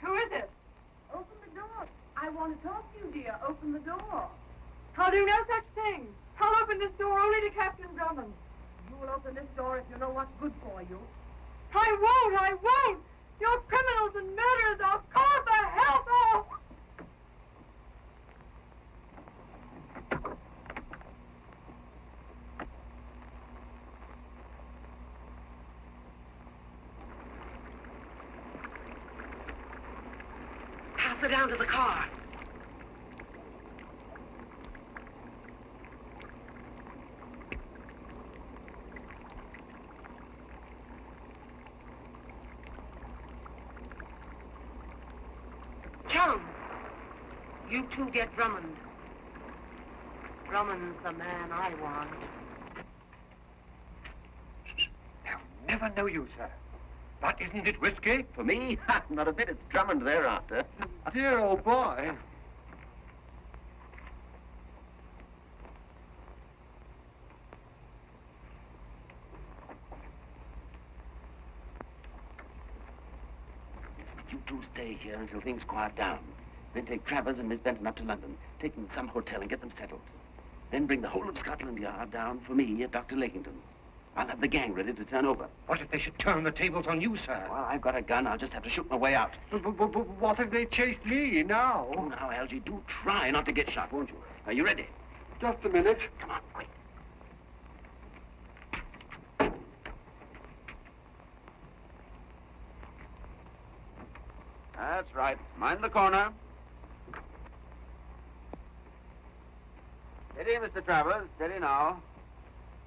Who is it? Open the door. I want to talk to you, dear. Open the door. I'll do no such thing. I'll open this door only to Captain Drummond. You will open this door if you know what's good for you. I won't! You're criminals and murderers! I'll call the help off! Pass her down to the car. John, you two get Drummond. Drummond's the man I want. They'll never know you, sir. But isn't it risky? For me? Not a bit. It's Drummond they're after. Dear old boy. You two stay here until things quiet down. Then take Travers and Miss Benton up to London. Take them to some hotel and get them settled. Then bring the whole of Scotland Yard down for me at Dr. Lakington's. I'll have the gang ready to turn over. What if they should turn the tables on you, sir? Well, I've got a gun. I'll just have to shoot my way out. But what if they chased me now? Oh, now, Algy, do try not to get shot, won't you? Are you ready? Just a minute. Come on, quick. That's right. Mind the corner. Steady, Mr. Travers. Steady now.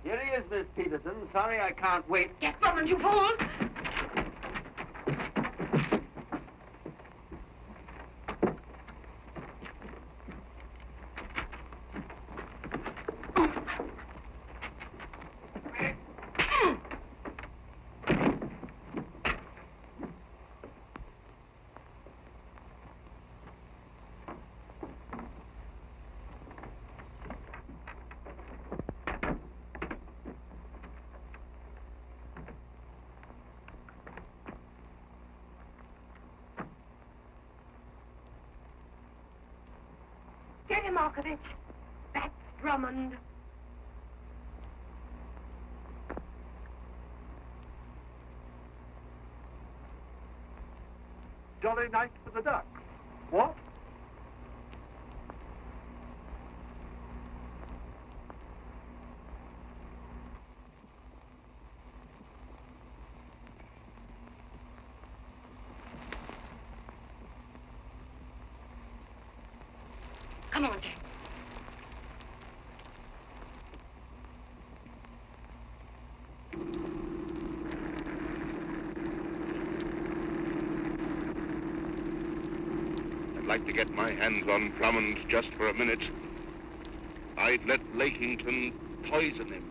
Here he is, Miss Peterson. Sorry I can't wait. Get Drummond, you fools! Markovich. That's Drummond. Jolly night for the ducks. What? Come on, Jack. I'd like to get my hands on Drummond just for a minute. I'd let Lakington poison him.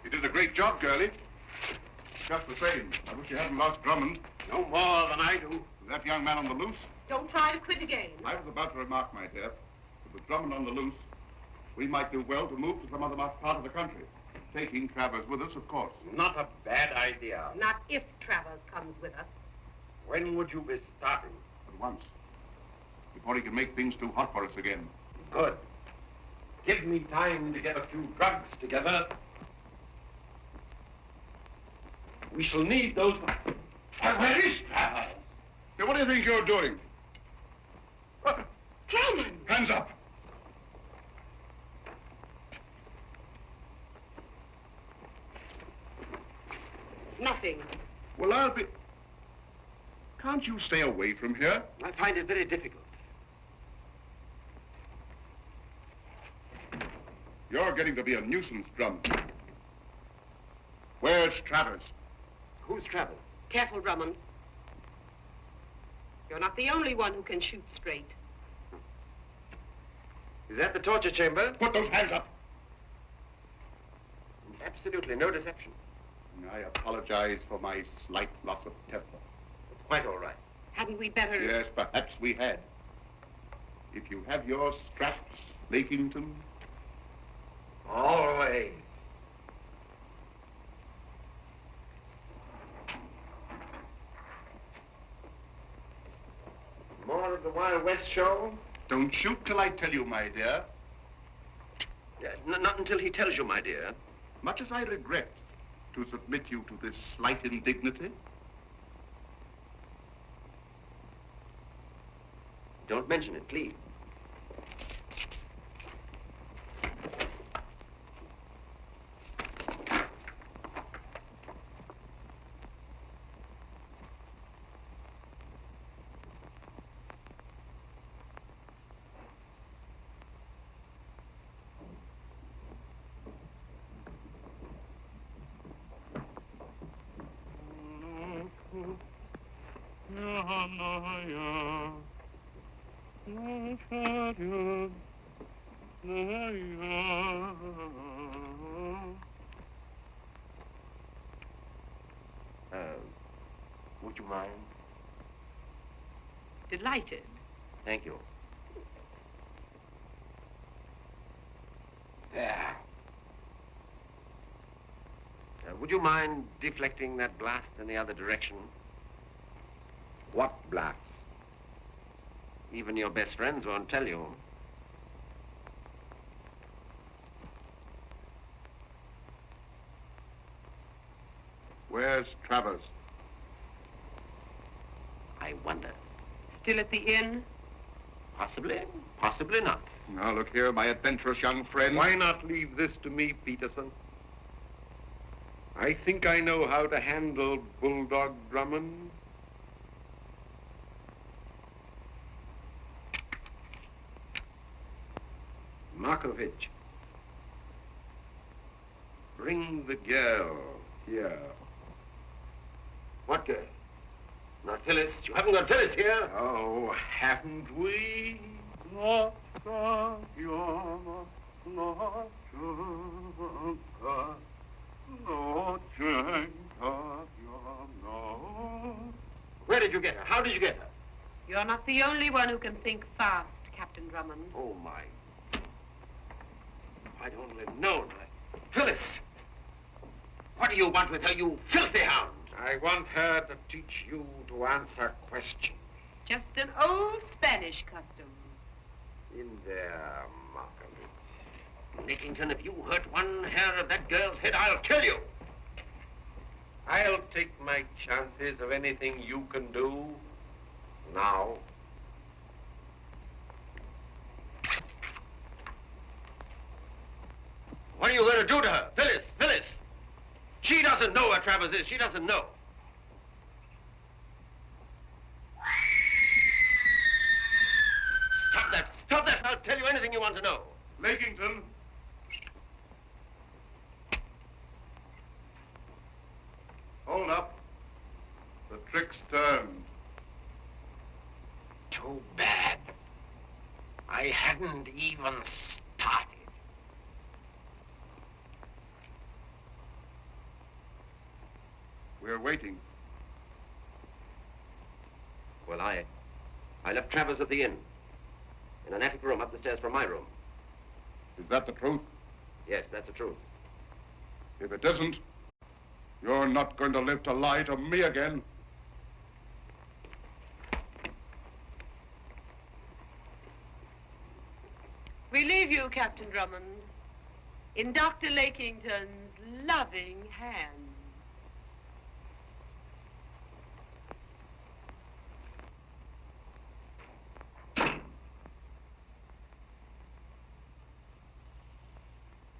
You did a great job, girlie. Just the same, I wish you hadn't lost Drummond. No more than I do. With that young man on the loose, Don't try to quit again. I was about to remark, my dear, that with Drummond on the loose, we might do well to move to some other part of the country. Taking Travers with us, of course. Not a bad idea. Not if Travers comes with us. When would you be starting? At once. Before he can make things too hot for us again. Good. Give me time to get a few drugs together. We shall need those... Where is Travers? Now, what do you think you're doing? Drummond! Hands up! Nothing. Well, I'll be... Can't you stay away from here? I find it very difficult. You're getting to be a nuisance, Drummond. Where's Travers? Who's Travers? Careful, Drummond. You're not the only one who can shoot straight. Is that the torture chamber? Put those hands up! Absolutely no deception. I apologize for my slight loss of temper. It's quite all right. Hadn't we better... Yes, perhaps we had. If you have your straps, Lakington... Always. More of the Wild West show? Don't shoot till I tell you, my dear. Not until he tells you, my dear. Much as I regret to submit you to this slight indignity. Don't mention it, please. Would you mind? Delighted. Thank you. There. Would you mind deflecting that blast in the other direction? What blast? Even your best friends won't tell you. Where's Travers? I wonder. Still at the inn? Possibly, possibly not. Now, look here, my adventurous young friend. Why not leave this to me, Peterson? I think I know how to handle Bulldog Drummond. Markovich, bring the girl here. What girl? Not Phyllis. You haven't got Phyllis here. Oh, haven't we? Where did you get her? How did you get her? You're not the only one who can think fast, Captain Drummond. Oh, my. If I'd only known. Phyllis! What do you want with her, you filthy hound? I want her to teach you to answer questions. Just an old Spanish custom. In there, Markovich. Nickington, if you hurt one hair of that girl's head, I'll kill you. I'll take my chances of anything you can do now. What are you going to do to her? Phyllis, Phyllis! She doesn't know where Travers is. She doesn't know. Stop that. Stop that. I'll tell you anything you want to know. Lakington. Hold up. The trick's turned. Too bad. I hadn't even started. We're waiting. Well, I left Travers at the inn. In an attic room up the stairs from my room. Is that the truth? Yes, that's the truth. If it isn't, you're not going to live to lie to me again. We leave you, Captain Drummond, in Dr. Lakington's loving hands.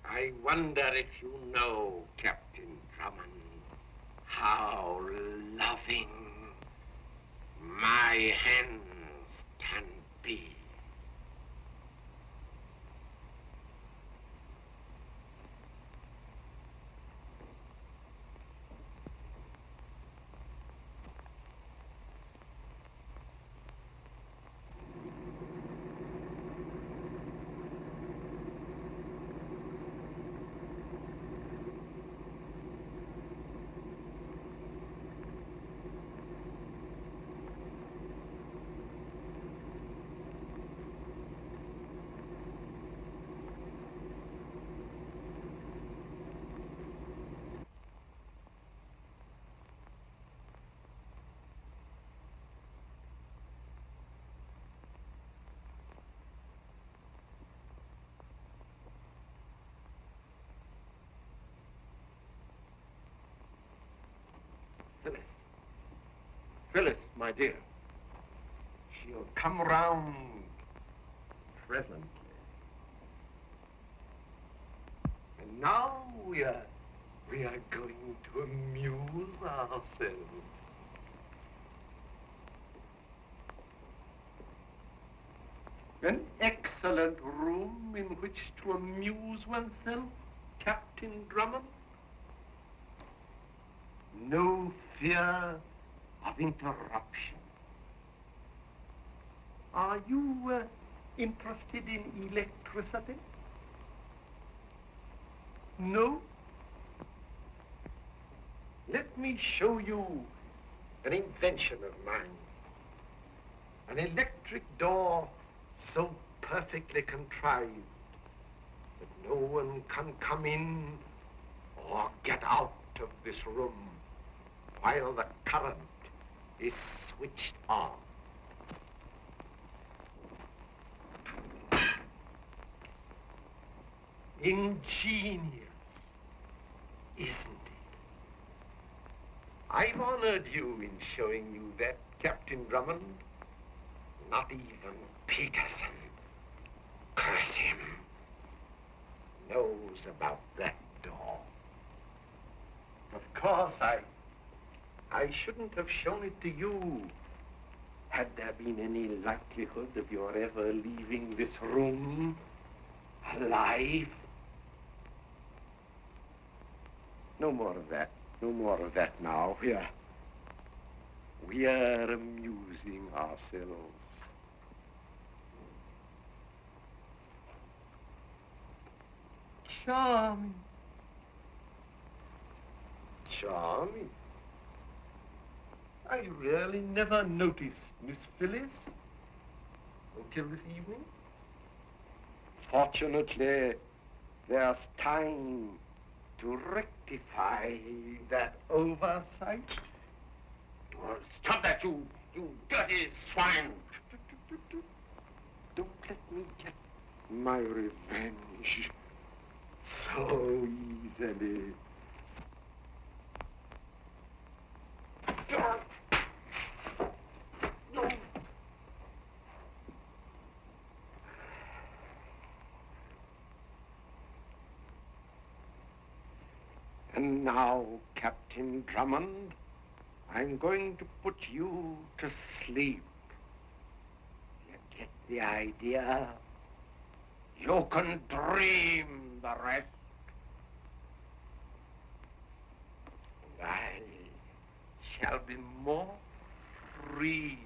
I wonder if you know, Captain Drummond, how loving my hands can be. Phyllis. Phyllis, my dear. She'll come round presently. And now we are going to amuse ourselves. An excellent room in which to amuse oneself, Captain Drummond. No fear of interruption. Are you interested in electricity? No? Let me show you an invention of mine. An electric door so perfectly contrived that no one can come in or get out of this room while the current is switched on. Ingenious, isn't it? I've honored you in showing you that, Captain Drummond. Not even Peterson, curse him, knows about that door. Of course, I shouldn't have shown it to you. Had there been any likelihood of your ever leaving this room alive? No more of that. No more of that now. We are amusing ourselves. Charming. Charming. I really never noticed Miss Phyllis until this evening. Fortunately, there's time to rectify that oversight. Oh, stop that, you dirty swine! Don't let me get my revenge so easily. And now, Captain Drummond, I'm going to put you to sleep. You get the idea? You can dream the rest. And I shall be more free.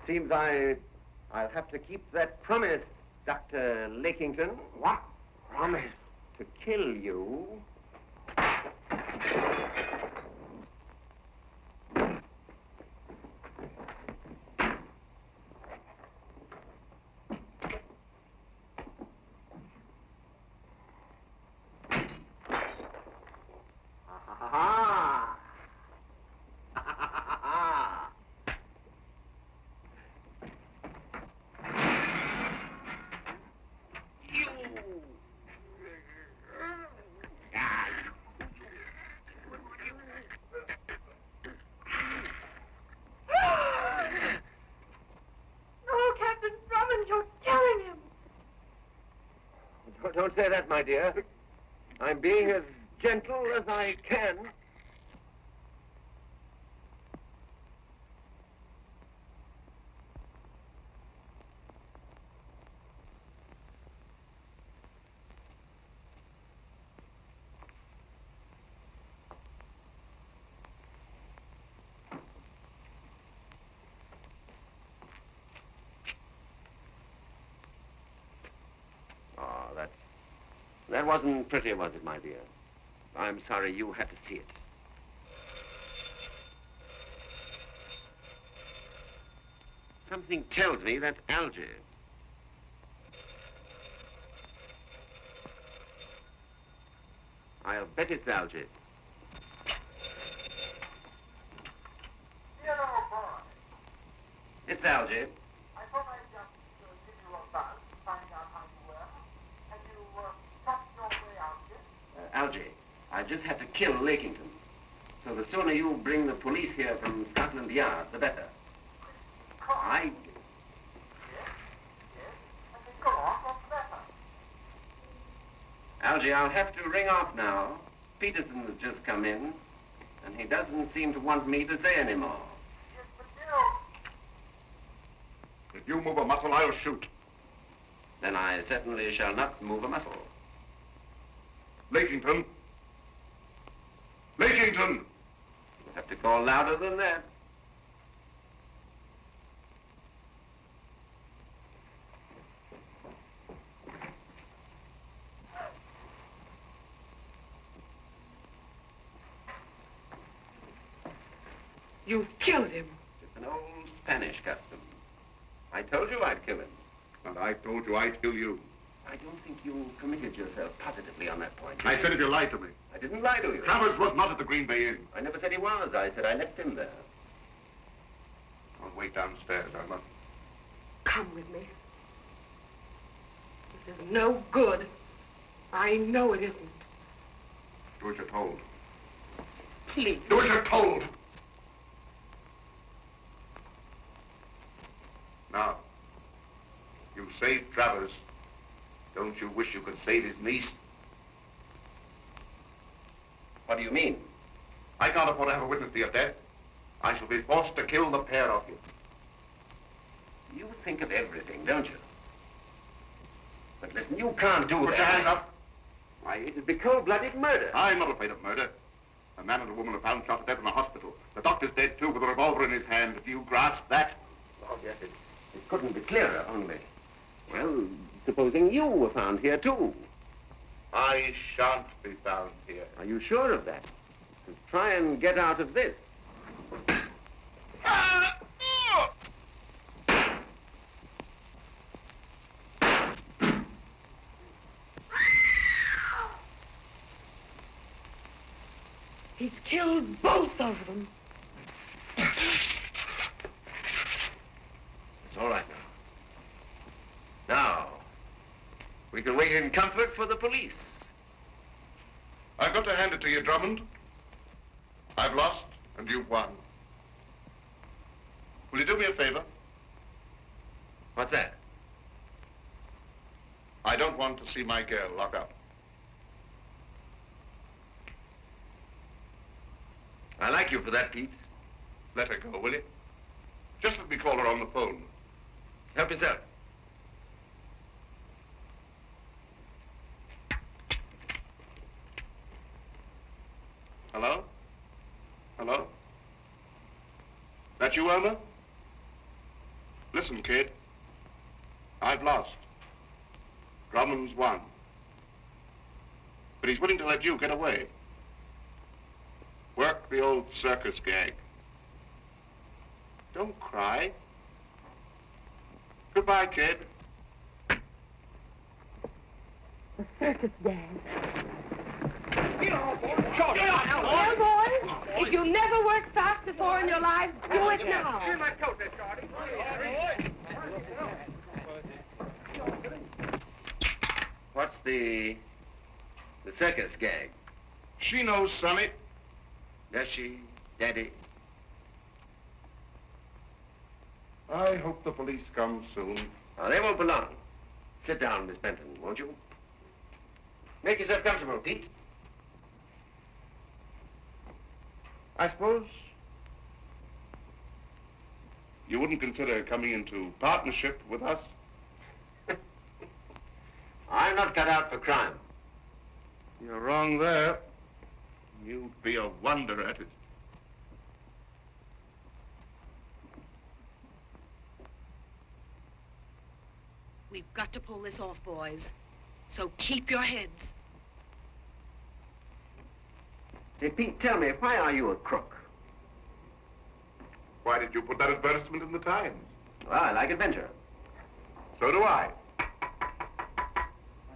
Seems I'll have to keep that promise, Dr. Lakington. What promise? To kill you. Don't say that, my dear. I'm being as gentle as I can. That wasn't pretty, was it, my dear? I'm sorry you had to see it. Something tells me that's algae. I'll bet it's Algy. Dear old boy. It's Algy. I thought I'd just give you a buzz to find out how you were. Have you touched your way out yet? Algy, I just had to kill Lakington. So the sooner you bring the police here from Scotland Yard, the better. Yes. Okay, go on. What's better? Algy, I'll have to ring off now. Peterson has just come in, and he doesn't seem to want me to say any more. Yes, but If you move a muscle, I'll shoot. Then I certainly shall not move a muscle. Lakington. Lakington! You'll have to call louder than that. You've killed him. It's an old Spanish custom. I told you I'd kill him. And I told you I'd kill you. I don't think you committed yourself positively on that point. I said if you lied to me. I didn't lie to you. Travers was not at the Green Bay Inn. I never said he was. I said I left him there. I'll wait downstairs, Alma. Come with me. This is no good. I know it isn't. Do as you're told. Please. Do as you're told! Now, you saved Travers. Don't you wish you could save his niece? What do you mean? I can't afford to have a witness to your death. I shall be forced to kill the pair of you. You think of everything, don't you? But listen, you can't do that. Put your hands up. Why, it'd be cold-blooded murder. I'm not afraid of murder. A man and a woman are found shot to death in a hospital. The doctor's dead, too, with a revolver in his hand. Do you grasp that? Oh, yes, it couldn't be clearer, only. Well, supposing you were found here, too. I shan't be found here. Are you sure of that? To try and get out of this. He's killed both of them. It's all right now. Now, we can wait in comfort for the police. I've got to hand it to you, Drummond. I've lost, and you've won. Will you do me a favor? What's that? I don't want to see my girl locked up. I like you for that, Pete. Let her go, will you? Just let me call her on the phone. Help yourself. Hello? Hello? That you, Irma? Listen, kid. I've lost. Drummond's won. But he's willing to let you get away. Work the old circus gag. Don't cry. Goodbye, kid. The circus gang. Well, boys, if you never worked fast before in your lives, do it now. Here's my coat there, Shorty. What's the circus gag? She knows, Sonny. Does she, Daddy? I hope the police come soon. Oh, they won't be long. Sit down, Miss Benton, won't you? Make yourself comfortable, Pete. I suppose you wouldn't consider coming into partnership with us? I'm not cut out for crime. You're wrong there. You'd be a wonder at it. We've got to pull this off, boys. So keep your heads. Hey, Pete, tell me, why are you a crook? Why did you put that advertisement in the Times? Well, I like adventure. So do I. I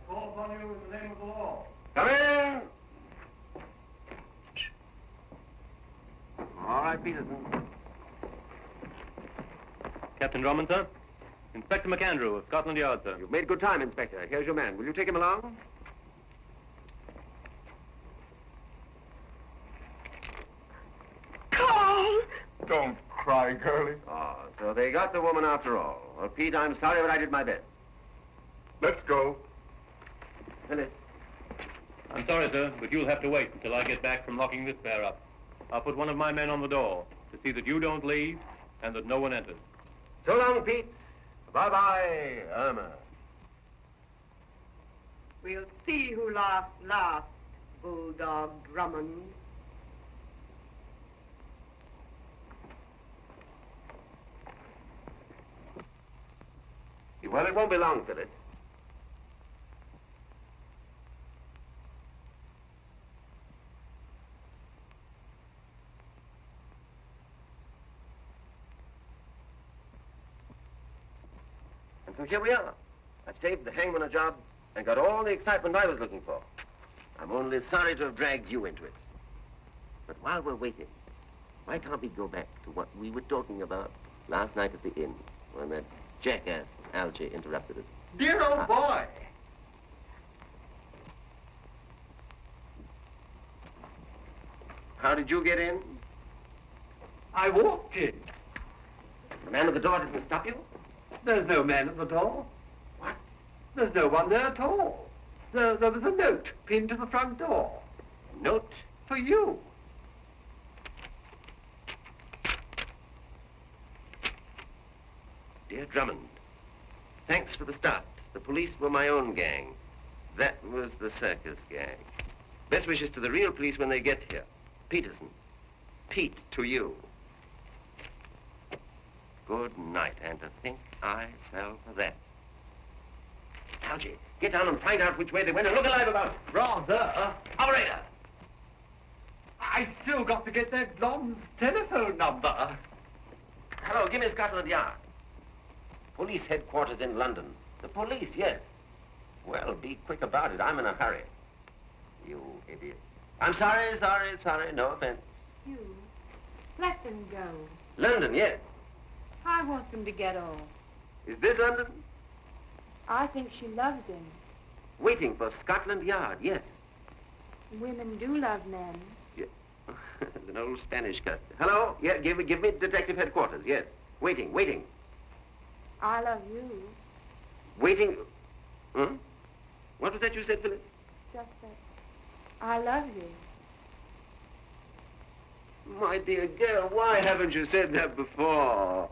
call upon you in the name of the law. Come in. Bye, Peterson. Captain Drummond, sir. Inspector McAndrew of Scotland Yard, sir. You've made good time, Inspector. Here's your man. Will you take him along? Carl! Don't cry, girlie. Oh, so they got the woman after all. Well, Pete, I'm sorry, but I did my best. Let's go. Phyllis. I'm sorry, sir, but you'll have to wait until I get back from locking this pair up. I'll put one of my men on the door to see that you don't leave and that no one enters. So long, Pete. Bye-bye, Irma. We'll see who laughs last, Bulldog Drummond. Well, it won't be long, Phyllis. And so here we are. I've saved the hangman a job and got all the excitement I was looking for. I'm only sorry to have dragged you into it. But while we're waiting, why can't we go back to what we were talking about last night at the inn when that jackass Algy interrupted us? Dear old boy. How did you get in? I walked in. The man at the door didn't stop you? There's no man at the door. What? There's no one there at all. There was a note pinned to the front door. A note? For you. Dear Drummond, thanks for the start. The police were my own gang. That was the circus gang. Best wishes to the real police when they get here. Peterson. Pete, to you. Good night, and to think I fell for that. Algy, get down and find out which way they went and look alive about it. Rather. Operator! I still got to get that blonde's telephone number. Hello, give me Scotland Yard. Police headquarters in London. The police, yes. Well, be quick about it. I'm in a hurry. You idiot. I'm sorry, no offense. You. Let them go. London, yes. I want them to get off. Is this London? I think she loves him. Waiting for Scotland Yard, yes. Women do love men. Yeah. An old Spanish custom. Hello? Yeah, give me detective headquarters, yes. Waiting. I love you. Waiting. Huh? What was that you said, Phyllis? Just that. I love you. My dear girl, why haven't you said that before?